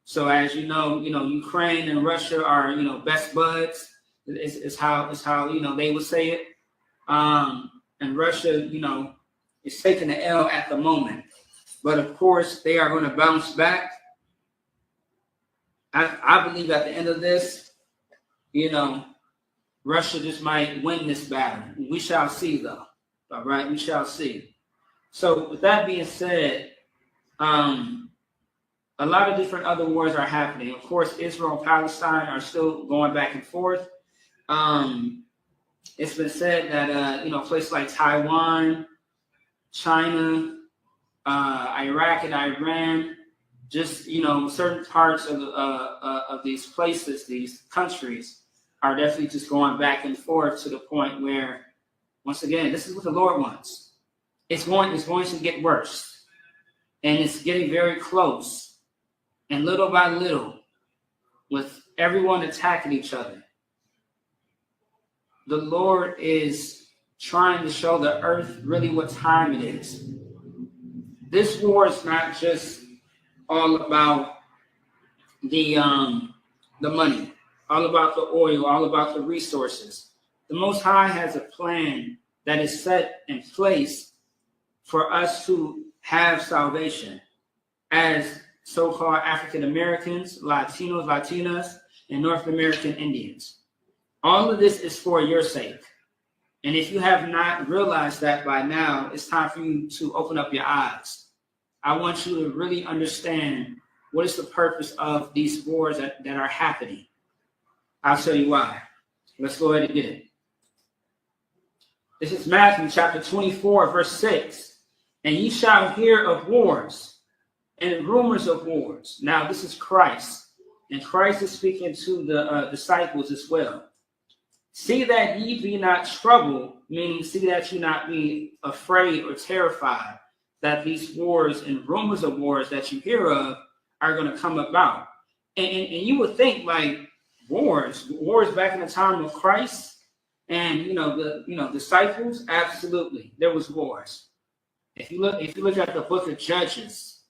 So as you know, Ukraine and Russia are, you know, best buds. Is how you know they would say it. And Russia, you know, is taking the L at the moment, but of course they are going to bounce back. I believe at the end of this, you know, Russia just might win this battle. We shall see, though. All right, we shall see. So with that being said, a lot of different other wars are happening. Of course, Israel and Palestine are still going back and forth. It's been said that, you know, places like Taiwan, China, Iraq, and Iran, just, you know, certain parts of these places, these countries, are definitely just going back and forth to the point where, once again, this is what the Lord wants. It's going to get worse. And it's getting very close. And little by little, with everyone attacking each other. The Lord is trying to show the earth really what time it is. This war is not just all about the money, all about the oil, all about the resources. The Most High has a plan that is set in place for us to have salvation as so-called African Americans, Latinos, Latinas, and North American Indians. All of this is for your sake. And if you have not realized that by now, it's time for you to open up your eyes. I want you to really understand what is the purpose of these wars that are happening. I'll tell you why. Let's go ahead and get it. This is Matthew chapter 24, verse 6. And ye shall hear of wars and rumors of wars. Now, this is Christ. And Christ is speaking to the disciples as well. See that ye be not troubled, meaning see that you not be afraid or terrified that these wars and rumors of wars that you hear of are going to come about. And you would think like wars back in the time of Christ and the disciples, absolutely there was wars. If you look at the book of Judges,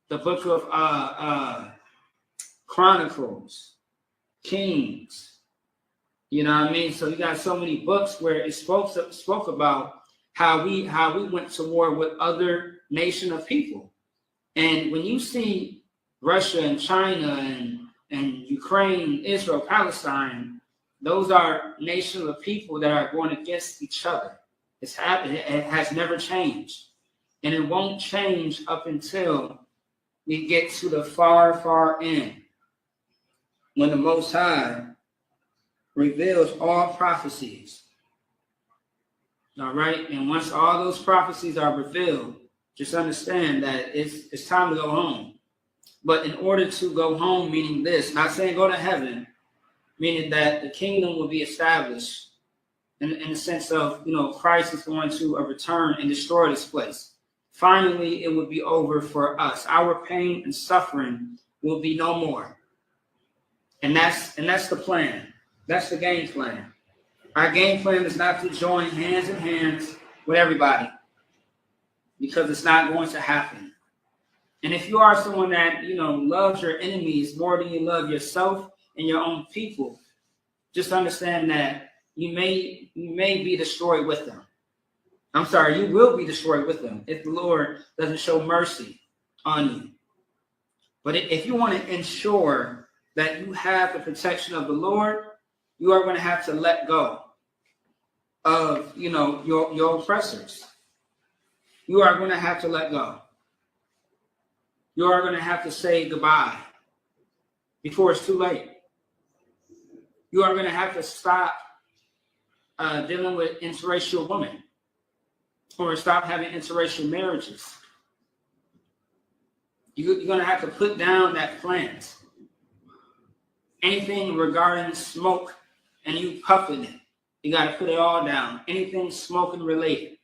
the book of Chronicles, Kings, you know what I mean? So you got so many books where it spoke about how we went to war with other nation of people. And when you see Russia and China and Ukraine, Israel, Palestine, those are nations of people that are going against each other. It's happened. It has never changed. And it won't change up until we get to the far, far end, when the Most High reveals all prophecies. All right? And once all those prophecies are revealed, just understand that it's time to go home. But in order to go home, meaning this, not saying go to heaven, meaning that the kingdom will be established in the sense of, Christ is going to return and destroy this place. Finally, it will be over for us. Our pain and suffering will be no more. And that's the plan. That's the game plan. Our game plan is not to join hands in hands with everybody, because it's not going to happen. And if you are someone that, loves your enemies more than you love yourself and your own people, just understand that you may be destroyed with them. I'm sorry, you will be destroyed with them if the Lord doesn't show mercy on you. But if you want to ensure that you have the protection of the Lord, you are going to have to let go of, your oppressors. You are going to have to let go. You are going to have to say goodbye before it's too late. You are going to have to stop dealing with interracial women, or stop having interracial marriages. You're going to have to put down that plant. Anything regarding smoke and you puffing it, you got to put it all down. Anything smoking related.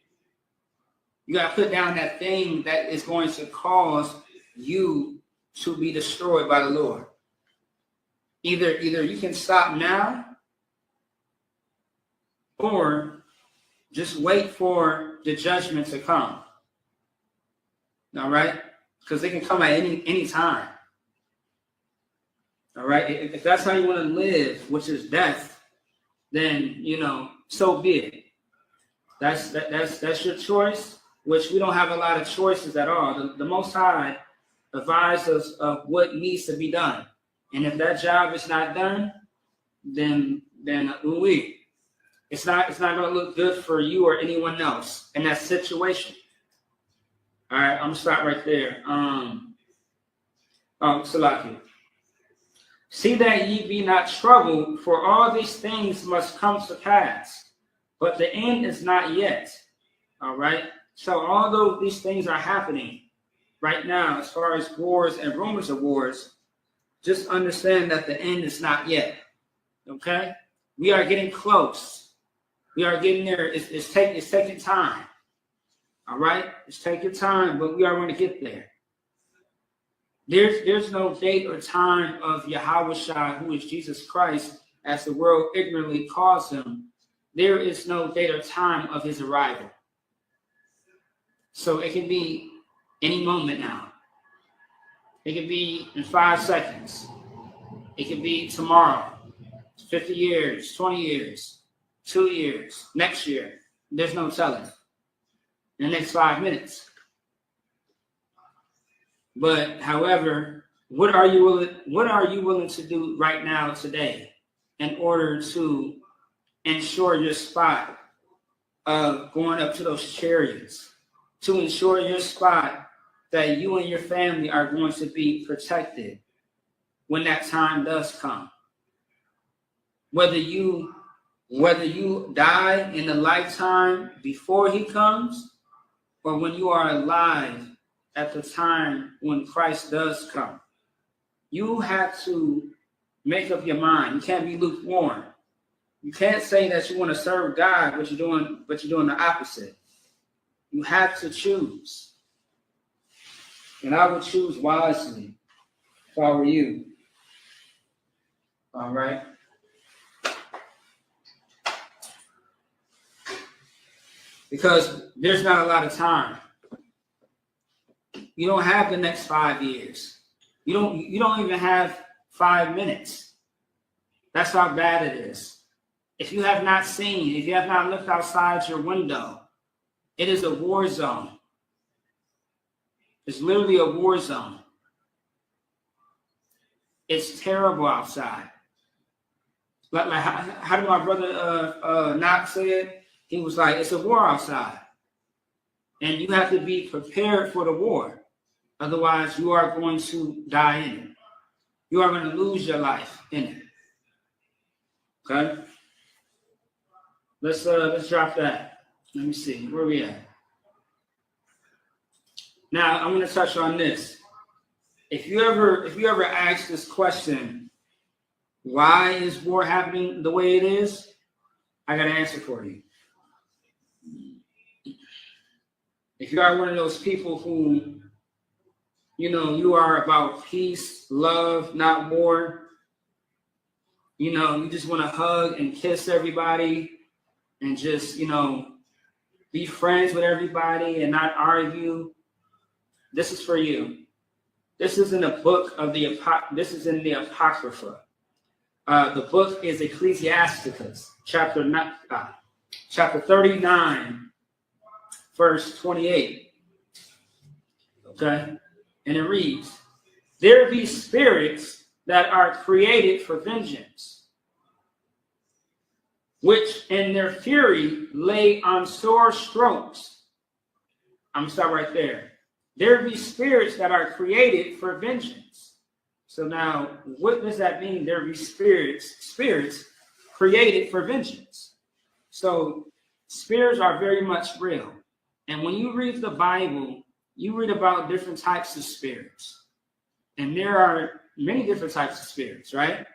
You got to put down that thing that is going to cause you to be destroyed by the Lord. Either you can stop now, or just wait for the judgment to come. All right? Because they can come at any time. All right? If that's how you want to live, which is death, then, so be it. That's your choice, which we don't have a lot of choices at all. The Most High advised us of what needs to be done. And if that job is not done, then it's not going to look good for you or anyone else in that situation. All right, I'm going to stop right there. Salaki. See that ye be not troubled, for all these things must come to pass, but the end is not yet. All right? So although these things are happening right now, as far as wars and rumors of wars, just understand that the end is not yet. Okay? We are getting close. We are getting there. It's taking time. All right? It's taking time, but we are going to get there. There's no date or time of Yahweh, who is Jesus Christ, as the world ignorantly calls him. There is no date or time of his arrival. So it can be any moment now. It can be in 5 seconds. It can be tomorrow, 50 years, 20 years, 2 years, next year. There's no telling. In the next 5 minutes. But however, what are you willing to do right now today in order to ensure your spot of going up to those chariots, to ensure your spot that you and your family are going to be protected when that time does come? Whether you die in the lifetime before he comes, or when you are alive at the time when Christ does come, you have to make up your mind. You can't be lukewarm. You can't say that you want to serve God, but you're doing the opposite. You have to choose. And I would choose wisely if I were you. All right. Because there's not a lot of time. You don't have the next 5 years. You don't even have 5 minutes. That's how bad it is. If you have not seen, if you have not looked outside your window, it is a war zone. It's literally a war zone. It's terrible outside. Like how did my brother Knox say it? He was like, it's a war outside. And you have to be prepared for the war. Otherwise, you are going to die in it. You are going to lose your life in it. Okay? Let's drop that. Let me see. Where we at? Now, I'm going to touch on this. If you ever ask this question, why is war happening the way it is? I got an answer for you. If you are one of those people who, you are about peace, love, not war, you just want to hug and kiss everybody and just, be friends with everybody and not argue, this is for you. This is in the book of this is in the Apocrypha. The book is Ecclesiasticus, chapter 39, verse 28. Okay? And it reads, there be spirits that are created for vengeance, which in their fury lay on sore strokes. I'm going to stop right there. There be spirits that are created for vengeance. So now, what does that mean? There be spirits created for vengeance. So spirits are very much real. And when you read the Bible, you read about different types of spirits. And there are many different types of spirits, right?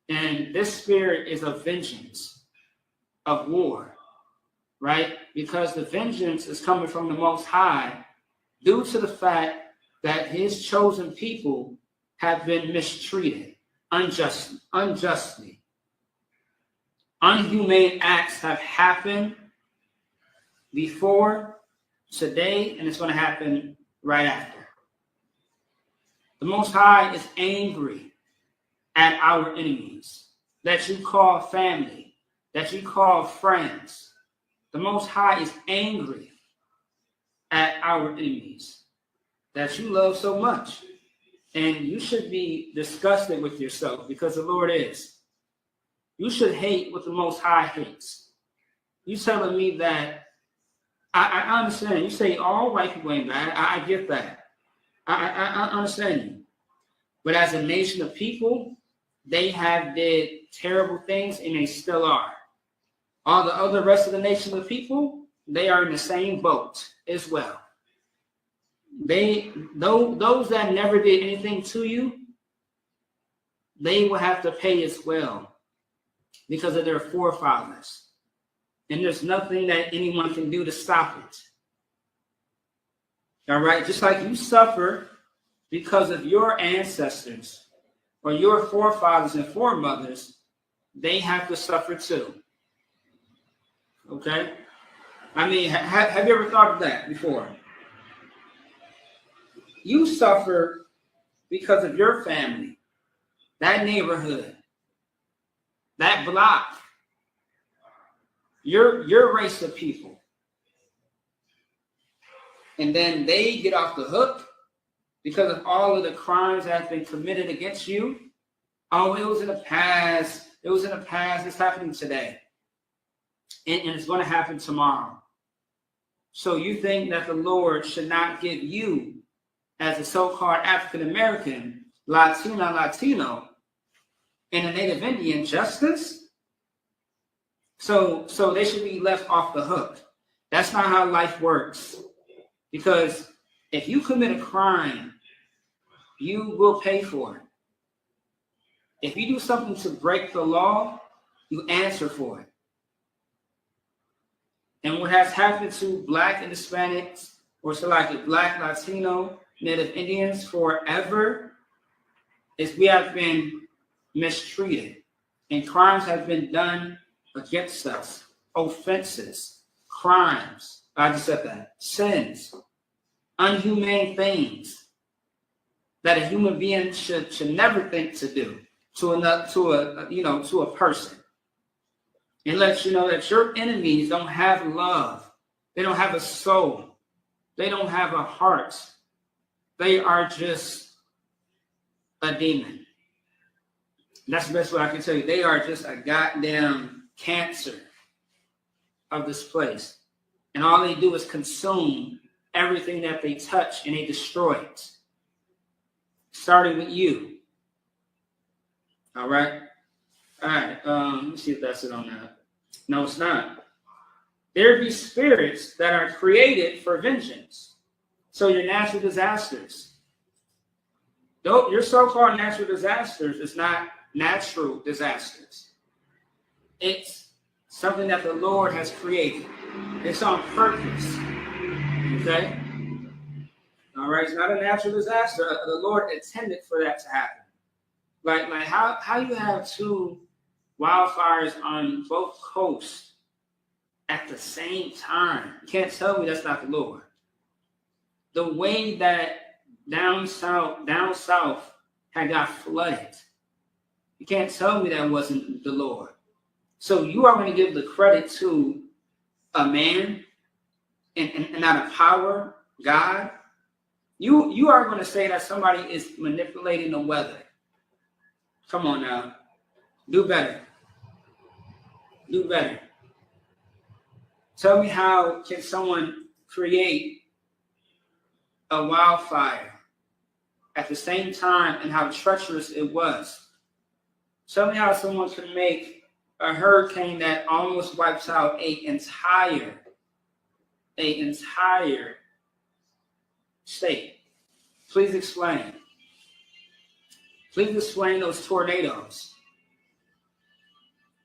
And this spirit is of vengeance, of war, right? Because the vengeance is coming from the Most High due to the fact that his chosen people have been mistreated unjustly. Unhumane acts have happened before, today, and it's going to happen right after. The Most High is angry at our enemies that you call family, that you call friends. The Most High is angry at our enemies that you love so much. And you should be disgusted with yourself because the Lord is. You should hate what the Most High hates. You telling me that, I understand. You say all white people ain't bad. I get that. I understand you. But as a nation of people, they have did terrible things and they still are. All the other rest of the nation of people, they are in the same boat as well. Those that never did anything to you, they will have to pay as well because of their forefathers. And there's nothing that anyone can do to stop it. All right? Just like you suffer because of your ancestors or your forefathers and foremothers, they have to suffer too. Okay? I mean, have you ever thought of that before? You suffer because of your family, that neighborhood, that block, your race of people. And then they get off the hook because of all of the crimes that have been committed against you. Oh, it was in the past. It was in the past. It's happening today. And it's going to happen tomorrow. So you think that the Lord should not give you, as a so-called African-American, Latino, and a Native Indian justice? So they should be left off the hook. That's not how life works. Because if you commit a crime, you will pay for it. If you do something to break the law, you answer for it. And what has happened to Black and Hispanics, or so like a Black, Latino, Native Indians forever, is we have been mistreated. And crimes have been done against us. Offenses, crimes, I just said that, sins, unhumane things that a human being should never think to do to a person. It lets you know that your enemies don't have love. They don't have a soul. They don't have a heart. They are just a demon. That's the best way I can tell you. They are just a goddamn cancer of this place. And all they do is consume everything that they touch, and they destroy it. Starting with you. All right? All right. Let me see if that's it on that. No, it's not. There be spirits that are created for vengeance. So your natural disasters. Though your so-called natural disasters is not natural disasters. It's something that the Lord has created. It's on purpose. Okay? All right? It's not a natural disaster. The Lord intended for that to happen. Like how you have two wildfires on both coasts at the same time. You can't tell me that's not the Lord. The way that down south had got flooded. You can't tell me that wasn't the Lord. So you are going to give the credit to a man and not a power, God. You are going to say that somebody is manipulating the weather. Come on now. Do better. Do better. Tell me, how can someone create a wildfire at the same time and how treacherous it was? Tell me how someone can make a hurricane that almost wipes out an entire state. Please explain. Please explain those tornadoes.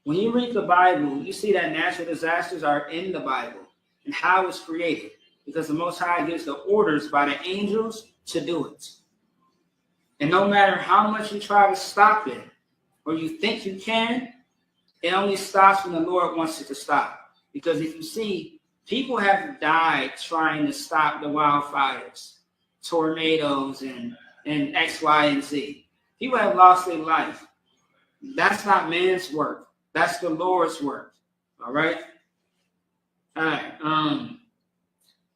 When you read the Bible, you see that natural disasters are in the Bible and how it's created, because the Most High gives the orders by the angels to do it. And no matter how much you try to stop it or you think you can, it only stops when the Lord wants it to stop. Because if you see, people have died trying to stop the wildfires, tornadoes, and X, Y, and Z. People have lost their life. That's not man's work. That's the Lord's work. All right? All right.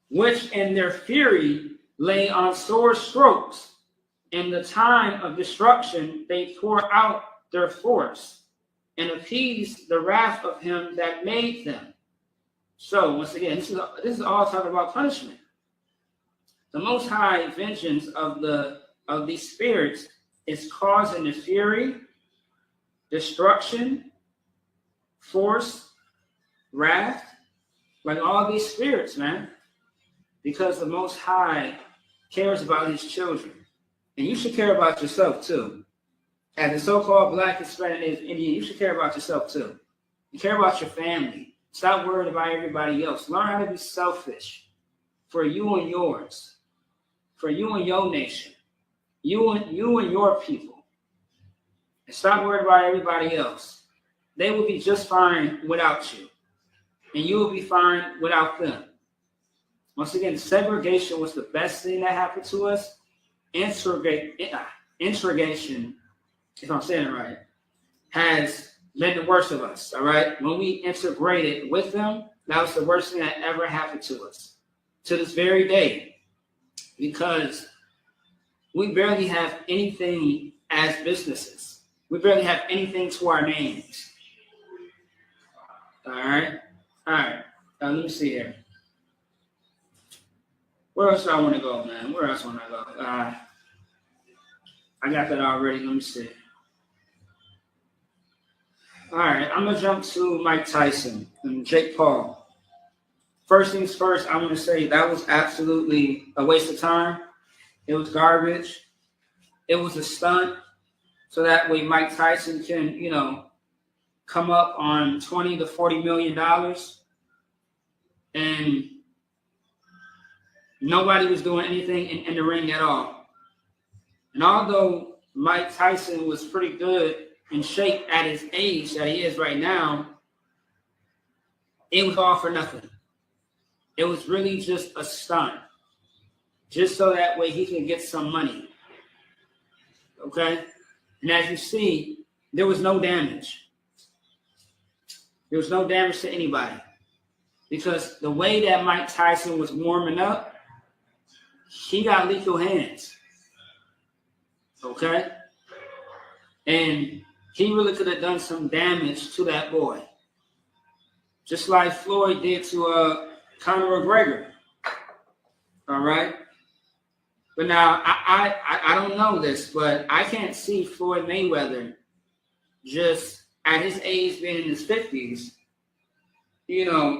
Which in their fury lay on sore strokes. In the time of destruction, they pour out their force and appease the wrath of him that made them. So once again, this is all talking about punishment. The Most High vengeance of these spirits is causing the fury, destruction, force, wrath, like all these spirits, man. Because the Most High cares about his children. And you should care about yourself too. As a so-called Black, Hispanic, Indian, you should care about yourself too. You care about your family. Stop worrying about everybody else. Learn how to be selfish for you and yours, for you and your nation. you and your people, and stop worrying about everybody else. They will be just fine without you, and you will be fine without them. Once again, segregation was the best thing that happened to us. Integration, if I'm saying it right, has been the worst of us, all right? When we integrated with them, that was the worst thing that ever happened to us, to this very day, because we barely have anything as businesses. We barely have anything to our names. All right? Let me see here. Where else do I want to go, man? Where else want I go? I got that already. Let me see. All right, I'm going to jump to Mike Tyson and Jake Paul. First things first, I want to say that was absolutely a waste of time. It was garbage. It was a stunt. So that way Mike Tyson can, come up on $20 to $40 million. And nobody was doing anything in the ring at all. And although Mike Tyson was pretty good in shape at his age that he is right now, it was all for nothing. It was really just a stunt, just so that way he can get some money. Okay? And as you see, there was no damage. There was no damage to anybody. Because the way that Mike Tyson was warming up, he got lethal hands. Okay? And he really could have done some damage to that boy. Just like Floyd did to Conor McGregor. All right? But now, I don't know this, but I can't see Floyd Mayweather just at his age, being in his 50s,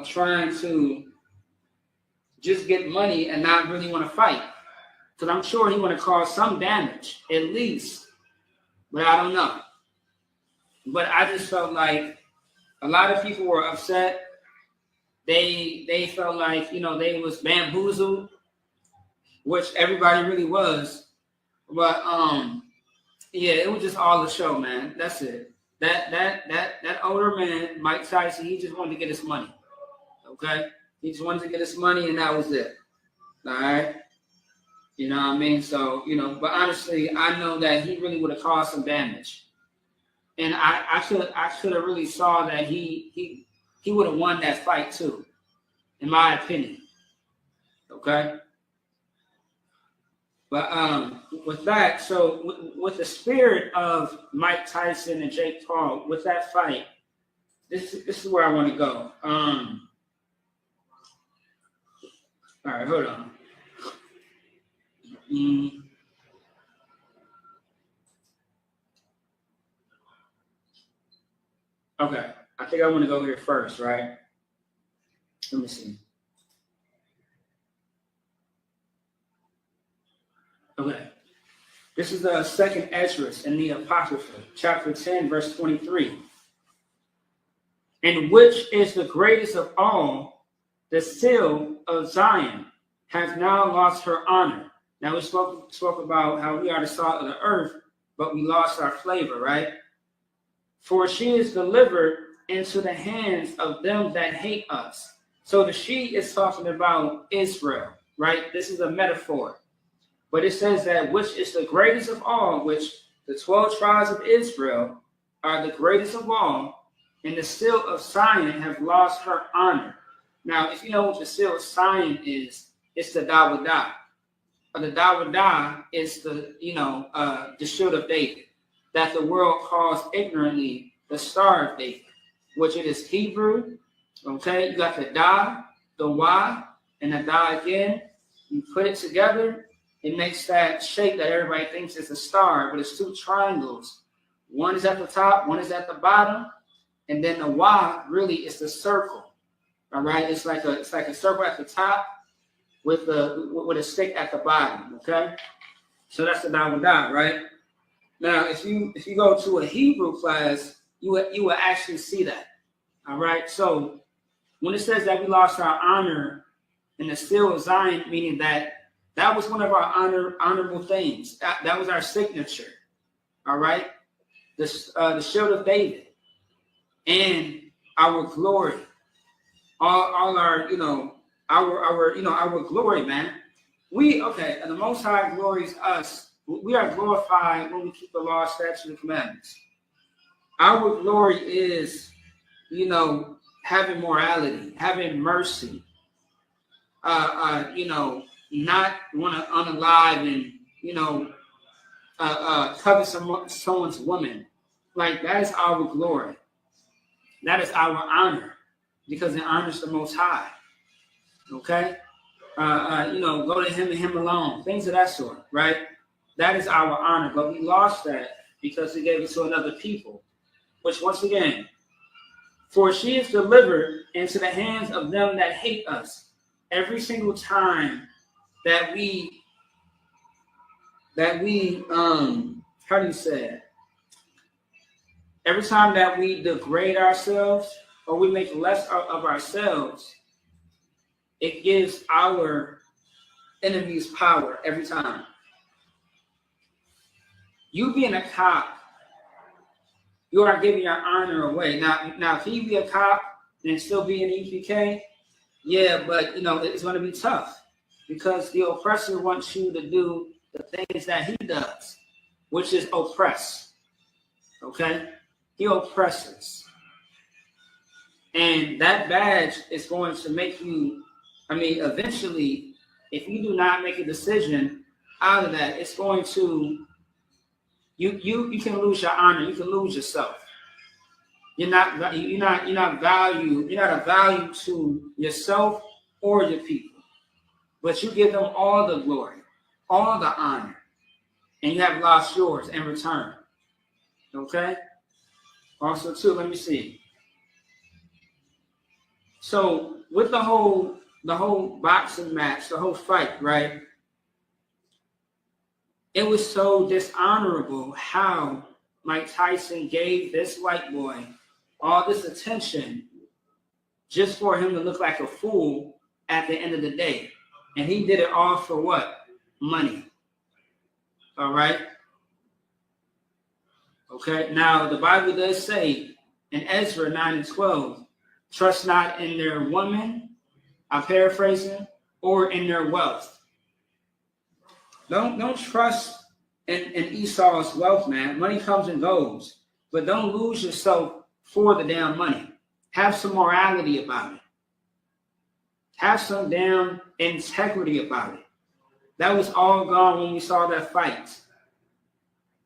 trying to just get money and not really want to fight. Because I'm sure he want to cause some damage, at least. But I don't know. But I just felt like a lot of people were upset. They felt like, they was bamboozled, which everybody really was. But yeah, it was just all the show, man. That's it. That older man, Mike Tyson, he just wanted to get his money. Okay? He just wanted to get his money, and that was it. All right? You know what I mean? So, but honestly, I know that he really would have caused some damage. And I should have really saw that he would have won that fight too, in my opinion. Okay? But with that, so with the spirit of Mike Tyson and Jake Paul, with that fight, this is where I want to go. All right, hold on. Okay, I think I want to go here first, right? Let me see. Okay, this is the second Esdras in the Apocrypha, chapter 10, verse 23. And which is the greatest of all, the seal of Zion, has now lost her honor. Now we spoke about how we are the salt of the earth, but we lost our flavor, right? For she is delivered into the hands of them that hate us. So the she is talking about Israel, right? This is a metaphor. But it says that which is the greatest of all, which the 12 tribes of Israel are the greatest of all, and the seal of Zion have lost her honor. Now, if you know what the seal of Zion is, it's the Dawadah. The Dawadah is the shield of David, that the world calls ignorantly the Star of David, which it is Hebrew. Okay, you got the Da, the Wa, and the Da again. You put it together, it makes that shape that everybody thinks is a star, but it's two triangles. One is at the top, one is at the bottom, and then the Wa really is the circle. All right, it's like a circle at the top with a stick at the bottom. Okay, so that's the Dawadah, right? Now, if you go to a Hebrew class, you will actually see that. All right, so when it says that we lost our honor in the seal of Zion, meaning that That was one of our honorable things. That was our signature. All right, the shield of David and our glory, all our our glory, man. And the Most High glories us. We are glorified when we keep the law, statutes, and commandments. Our glory is, having morality, having mercy, not want to unalive and, covet someone's woman. Like, that is our glory. That is our honor, because it honors the Most High. Okay? Go to him and him alone. Things of that sort, right? That is our honor. But we lost that because he gave it to another people. Which, once again, for she is delivered into the hands of them that hate us. Every single time that we how do you say it? Every time that we degrade ourselves or we make less of ourselves, it gives our enemies power every time. You being a cop, you are giving your honor away. Now, if he be a cop and still be an EPK, yeah, but it's going to be tough because the oppressor wants you to do the things that he does, which is oppress. Okay, he oppresses, and that badge is going to make you. Eventually, if you do not make a decision out of that, it's going to. You can lose your honor. You can lose yourself. You're not a value to yourself or your people, but you give them all the glory, all the honor, and you have lost yours in return. Okay. Also, too, let me see. So with the whole boxing match, the whole fight, right? It was so dishonorable how Mike Tyson gave this white boy all this attention just for him to look like a fool at the end of the day. And he did it all for what? Money. All right? Okay, now the Bible does say in Ezra 9:12, trust not in their woman, I'm paraphrasing, or in their wealth. Don't trust in Esau's wealth, man. Money comes and goes. But don't lose yourself for the damn money. Have some morality about it. Have some damn integrity about it. That was all gone when we saw that fight.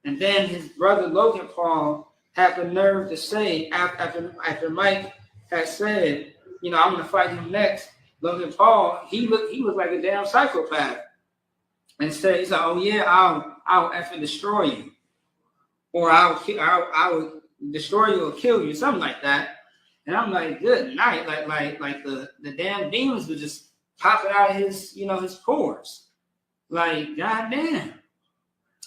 And then his brother Logan Paul had the nerve to say, after Mike had said, I'm going to fight him next, Logan Paul, he looked like a damn psychopath. And said, he's like, oh yeah, I'll effing destroy you, or I will destroy you or kill you, something like that. And I'm like, good night, like the damn demons were just popping out of his his pores, like goddamn.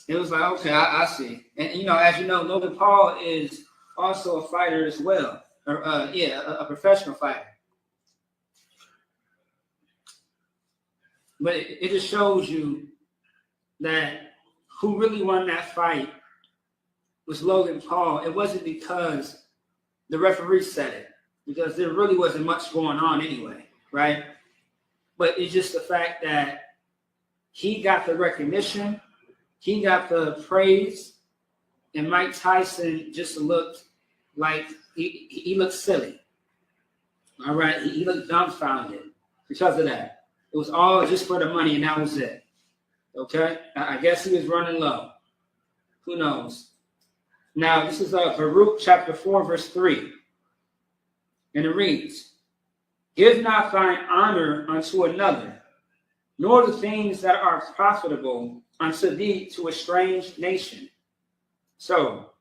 It was like, okay, I see. And as you know, Logan Paul is also a fighter as well, or a professional fighter. But it just shows you that who really won that fight was Logan Paul. It wasn't because the referee said it, because there really wasn't much going on anyway, right? But it's just the fact that he got the recognition, he got the praise, and Mike Tyson just looked like he looked silly. All right, he looked dumbfounded because of that. It was all just for the money, and that was it. Okay, I guess he was running low. Who knows? Now, this is Baruch chapter 4, verse 3. And it reads, give not thine honor unto another, nor the things that are profitable unto thee to a strange nation. So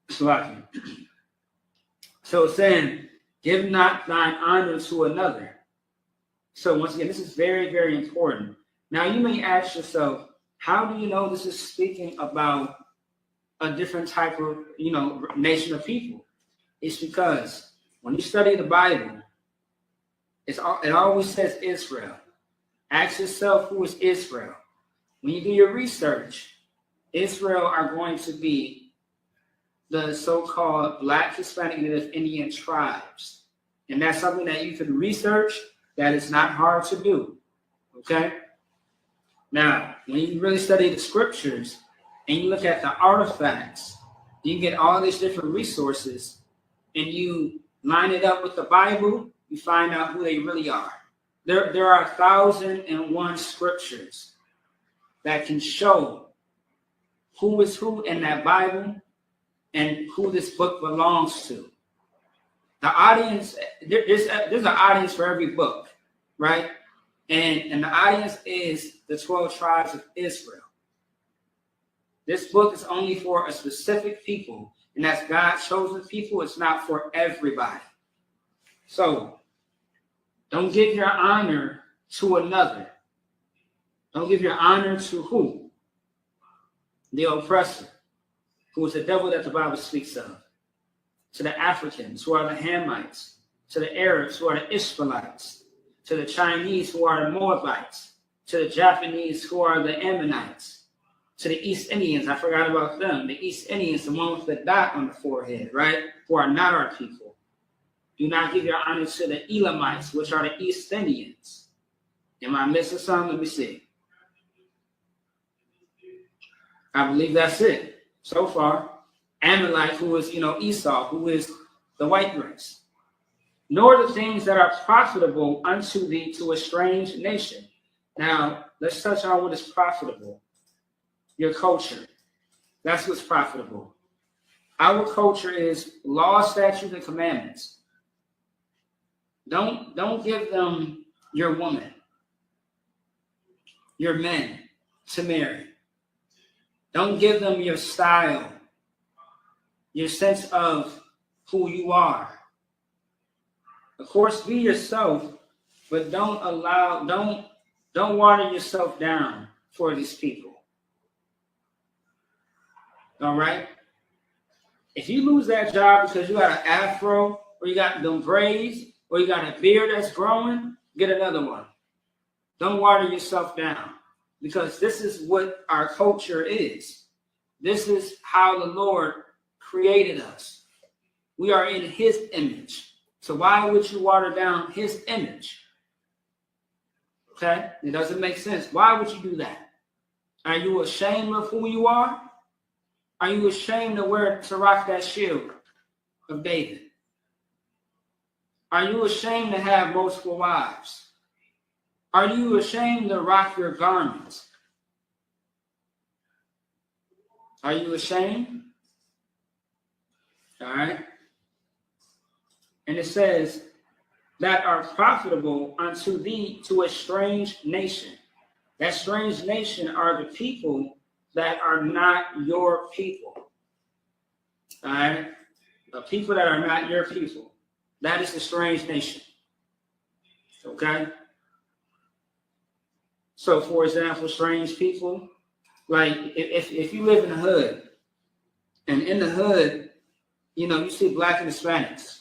it's saying, give not thine honor to another. So once again, this is very, very important. Now, you may ask yourself, how do you know this is speaking about a different type of, nation of people? It's because when you study the Bible, it always says Israel. Ask yourself, who is Israel? When you do your research, Israel are going to be the so-called Black, Hispanic, Native Indian tribes. And that's something that you can research. That is not hard to do, okay? Now, when you really study the scriptures and you look at the artifacts, you get all these different resources and you line it up with the Bible, you find out who they really are. There are 1,001 scriptures that can show who is who in that Bible and who this book belongs to. The audience, there's an audience for every book, right? And the audience is the 12 tribes of Israel. This book is only for a specific people, and that's God's chosen people. It's not for everybody. So don't give your honor to another. Don't give your honor to who? The oppressor, who is the devil that the Bible speaks of. To the Africans, who are the Hamites. To the Arabs, who are the Ishmaelites. To the Chinese, who are the Moabites. To the Japanese, who are the Ammonites. To the East Indians, I forgot about them. The East Indians, the one with the dot on the forehead, right? Who are not our people. Do not give your honor to the Elamites, which are the East Indians. Am I missing something? Let me see. I believe that's it so far. Amalek, who is, Esau, who is the white race. Nor the things that are profitable unto thee to a strange nation. Now, let's touch on what is profitable. Your culture. That's what's profitable. Our culture is law, statutes, and commandments. Don't give them your woman, your men to marry. Don't give them your style, your sense of who you are. Of course, be yourself, but don't water yourself down for these people. All right? If you lose that job because you got an afro, or you got them braids, or you got a beard that's growing, get another one. Don't water yourself down, because this is what our culture is. This is how the Lord created us. We are in his image. So why would you water down his image? Okay? It doesn't make sense. Why would you do that? Are you ashamed of who you are? Are you ashamed to rock that shield of David? Are you ashamed to have multiple wives? Are you ashamed to rock your garments? Are you ashamed? All right. And it says that are profitable unto thee to a strange nation. That strange nation are the people that are not your people. All right. The people that are not your people. That is the strange nation. Okay. So, for example, strange people, like if you live in the hood, and in the hood, you see Black and Hispanics,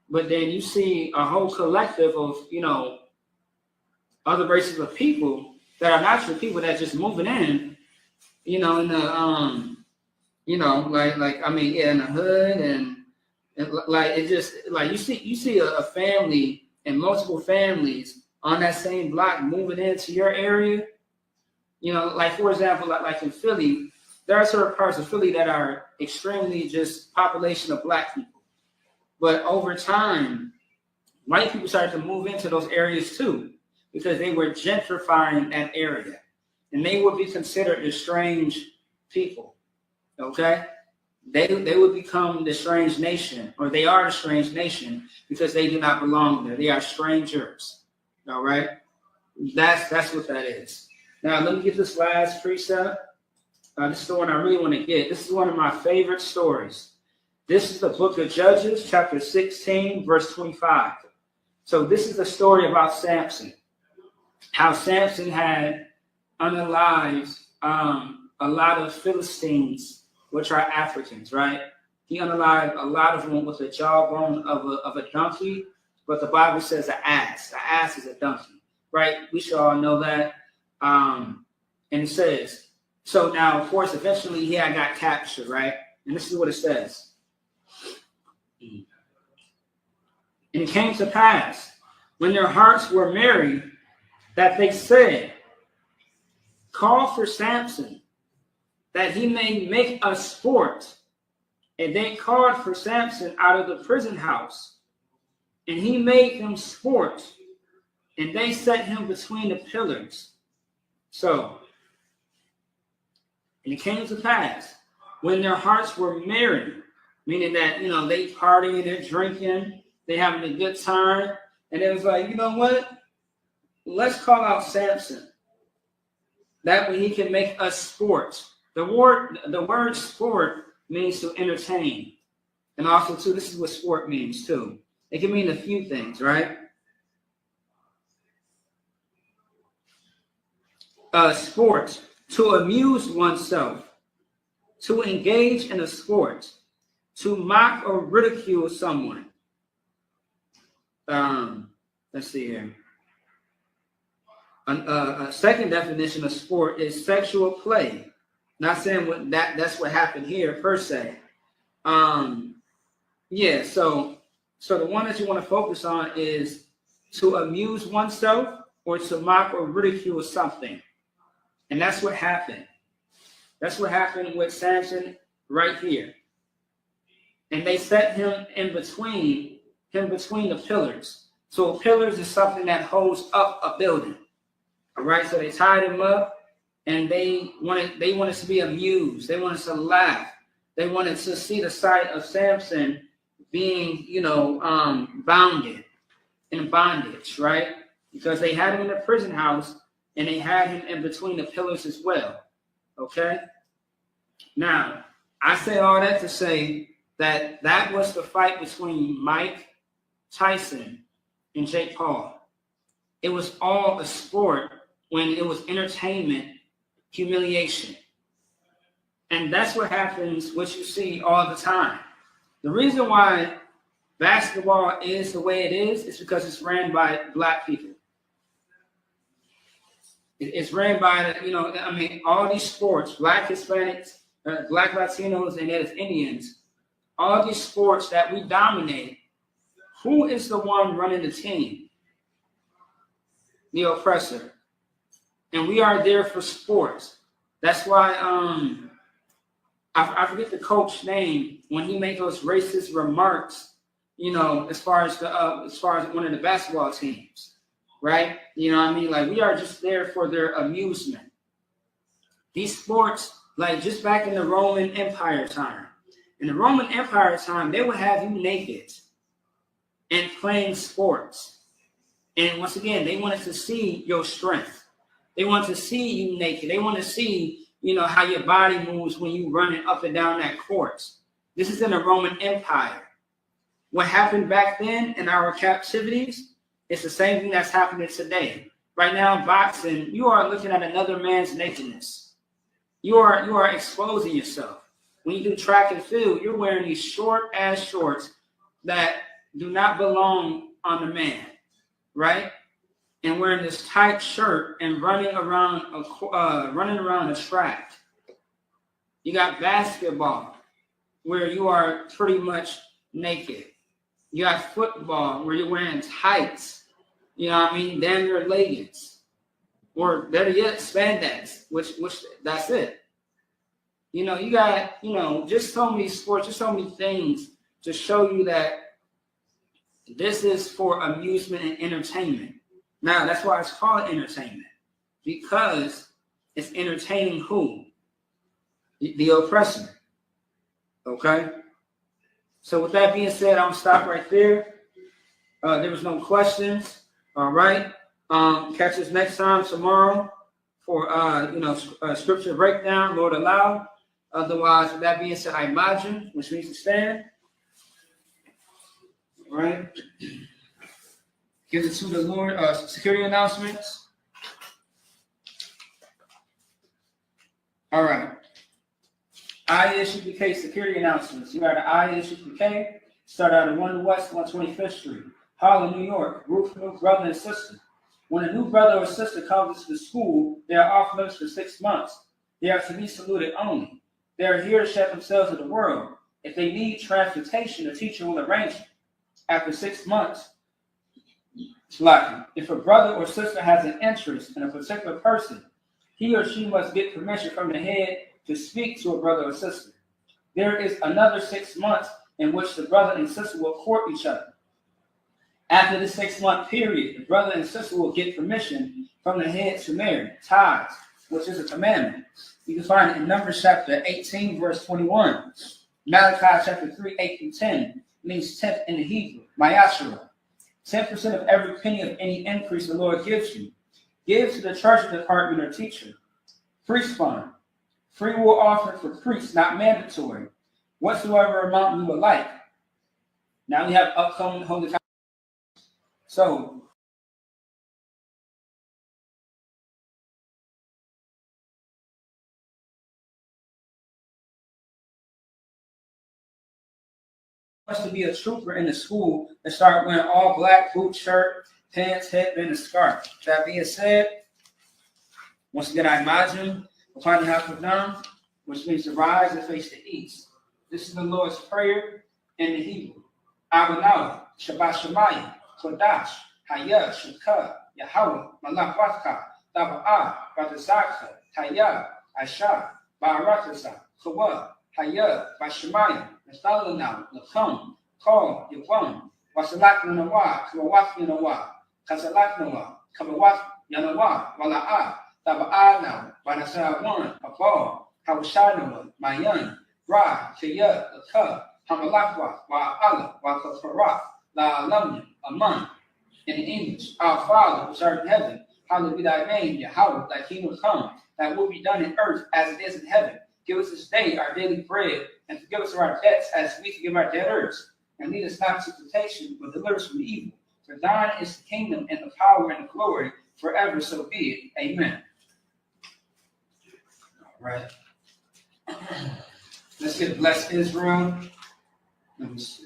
but then you see a whole collective of, other races of people that are not your people that just moving in, in the, in the hood, and like it just like you see a family and multiple families on that same block moving into your area. Like for example, like in Philly, there are certain parts of Philly that are extremely just population of Black people. But over time, white people started to move into those areas too, because they were gentrifying that area. And they would be considered the strange people. Okay? They would become the strange nation, or they are the strange nation, because they do not belong there. They are strangers. All right? That's what that is. Now, let me get this last precept. This is the one I really want to get. This is one of my favorite stories. This is the book of Judges, chapter 16, verse 25. So this is a story about Samson. How Samson had unalived a lot of Philistines, which are Africans, right? He unalived a lot of them with the jawbone of a donkey, but the Bible says an ass. The ass is a donkey. right? We should all know that. And it says, so now, of course, eventually he had got captured, right? And this is what it says. And it came to pass, when their hearts were merry, that they said, call for Samson, that he may make us sport. And they called for Samson out of the prison house, and he made them sport, and they set him between the pillars. So, and it came to pass, when their hearts were merry, meaning that, they partying, they're drinking, they having a good time, and it was like, you know what? Let's call out Samson. That way he can make us sport. The word sport means to entertain. And also, too, this is what sport means, too. It can mean a few things, right? Sport, to amuse oneself, to engage in a sport, to mock or ridicule someone. Let's see here. A second definition of sport is sexual play. Not saying that's what happened here per se. So the one that you want to focus on is to amuse oneself or to mock or ridicule something. And that's what happened. That's what happened with Samson right here. And they set him between the pillars. So pillars is something that holds up a building. All right, so they tied him up. And they wanted to be amused. They wanted to laugh. They wanted to see the sight of Samson being, bounded in bondage, right? Because they had him in the prison house and they had him in between the pillars as well. Okay? Now, I say all that to say that was the fight between Mike Tyson and Jake Paul. It was all a sport when it was entertainment. Humiliation. And that's what happens, what you see all the time. The reason why basketball is the way it is because it's ran by black people. It's ran by, all these sports, black Hispanics, black Latinos, and there's Indians, all these sports that we dominate, who is the one running the team? The oppressor. And we are there for sports. That's why I forget the coach's name when he made those racist remarks. As far as one of the basketball teams, right? Like we are just there for their amusement. These sports, like just back in the Roman Empire time. In the Roman Empire time, they would have you naked and playing sports. And once again, they wanted to see your strength. They want to see you naked. They want to see, how your body moves when you running up and down that court. This is in the Roman Empire. What happened back then in our captivities, it's the same thing that's happening today. Right now, boxing, you are looking at another man's nakedness. You are exposing yourself. When you do track and field, you're wearing these short-ass shorts that do not belong on the man, right? And wearing this tight shirt and running around a track. You got basketball, where you are pretty much naked. You got football, where you're wearing tights. Damn near leggings, or better yet, spandex. Which that's it. You got just so many sports, just so many things to show you that this is for amusement and entertainment. Now, that's why it's called entertainment, because it's entertaining who? The oppressor. Okay? So with that being said, I'm going to stop right there. There was no questions. All right? Catch us next time tomorrow for, scripture breakdown, Lord allow. Otherwise, with that being said, I imagine, which means to stand. All right? Give it to the Lord. Security announcements. All right. ISUPK security announcements. You got an ISUPK. Start out at 1 West 125th Street. Harlem, New York. Roof, brother and sister. When a new brother or sister comes into the school, they are off limits for 6 months. They are to be saluted only. They are here to shut themselves to the world. If they need transportation, the teacher will arrange it. After 6 months, if a brother or sister has an interest in a particular person, he or she must get permission from the head to speak to a brother or sister. There is another 6 months in which the brother and sister will court each other. After the 6-month period, the brother and sister will get permission from the head to marry, tithes, which is a commandment. You can find it in Numbers chapter 18, verse 21. Malachi chapter 3, 8 through 10 means tenth in the Hebrew, Mayashara. 10% of every penny of any increase the Lord gives you. Give to the treasury department or teacher. Priest fund. Free will offering for priests, not mandatory. Whatsoever amount you would like. Now we have upcoming holy. So, wants to be a trooper in the school and start wearing all black, boot shirt, pants, headband, and scarf. That being said, once again, I imagine upon the house of down, which means to rise and face the east. This is the Lord's Prayer in the Hebrew. Abanawa, Shabbat Shemayim, Kodash, Hayah, Shukah, Yahweh, Malakwatka, Taba'ah, Batazaka, Hayah, Aisha, Ba'aratasa, Kawa, Hayah, Bashemayim, Nathalanam, Lakam, Kal, Yavam, Wasalak Nanawa, Kamawak Yanawa, Kasalak Nawa, Kamawak Yanawa, Wala'ah, Taba'ah, Banasawan, Abal, Hawashanawa, Mayan, Ra, Kaya, Laka, Hamalakwa, Wa'ala, Wakafara, La Alamya, Aman. In English, our Father, which art in heaven, hallowed be thy name, Yahweh, thy kingdom come, thy will be done in earth as it is in heaven. Give us this day our daily bread, and forgive us our debts as we forgive our debtors. And lead us not into temptation, but deliver us from evil. For thine is the kingdom, and the power, and the glory, forever, so be it. Amen. All right. Let's get blessed Israel. Let me see.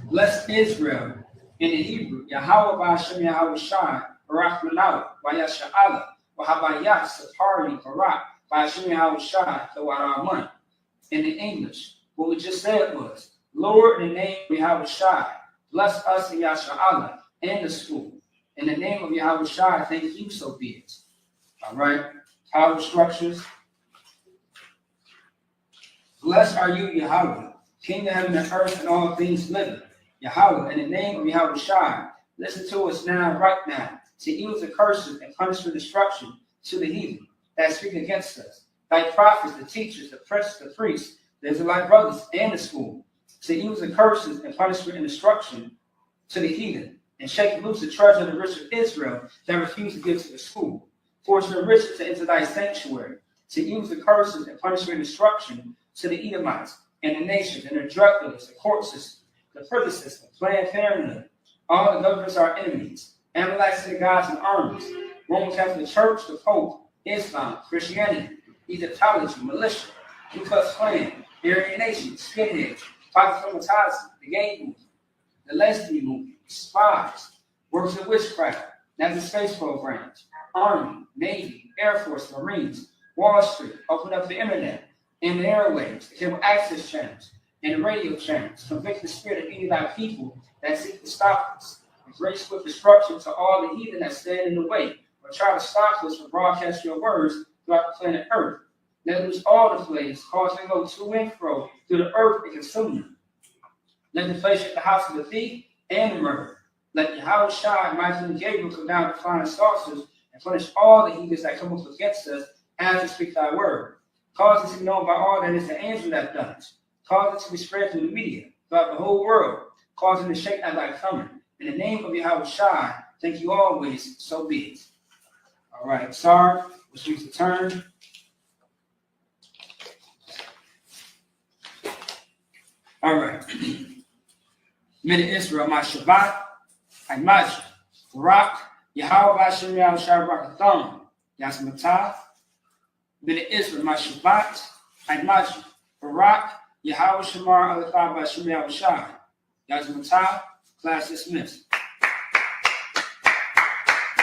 Bless Israel in the Hebrew. Yahweh Ba'ashem Yahweh Shai, Barak Manawa, Wayasha'ala, Wahabayah, Sapari, Barak, Ba'ashem Yahweh Shai, Tawaraman. In the English, what we just said was, Lord, in the name of Yahweh Shai, bless us in Yasha'ala and the school. In the name of Yahweh Shai, thank you, so be it. All right. Power structures. Blessed are you, Yahweh, King of heaven and earth and all things living. Yahweh, in the name of Yahweh Shai, listen to us now, right now, to use the curses and punishment destruction to the heathen that speak against us. Thy prophets, the teachers, the princes, the priests, the Israelite brothers, and the school, to use the curses and punishment and destruction to the heathen, and shake loose the treasure of the rich of Israel that refuse to give to the school. Force the rich to enter thy sanctuary, to use the curses and punishment and destruction to the Edomites and the nations and the drug dealers, the court system, the prison system, Planned Parenthood. All the governments are enemies. Amalekites and gods and armies. Roman Catholic Church, the Pope, Islam, Christianity, Egyptology, militia, Ku Klux Klan, Aryan Nation, skinheads, Pakistani, the gay movement, the lesbian movement, spies, works of witchcraft, NASA space programs, Army, Navy, Air Force, Marines, Wall Street, open up the internet, and the airwaves, the cable access channels, and the radio channels, convict the spirit of any of our people that seek to stop us, and grace with destruction to all the heathen that stand in the way, or try to stop us from broadcasting your words throughout the planet Earth. Let loose all the flames, cause them to go to and fro through the earth and consume them. Let the flames hit the house of the thief and the murderer. Let Yahweh Shai, Michael, and Gabriel come down to flying saucers and punish all the heathens that come up against us as we speak thy word. Cause it to be known by all that it's the angel that does. Cause it to be spread through the media, throughout the whole world, causing to shake at thy coming. In the name of Yahweh Shai, thank you always, so be it. All right, Sar, which means to turn. All right. Men of Israel, my Shabbat, I imagine. Barak, Yahweh Ba'ashem Yahweh Shai Barakathon, Yasmatah. Men of Israel, my Shabbat, I imagine. Barak, Yahweh Shamar Alakah Ba'ashem Yahweh Shai, Yasmatah. Class dismissed.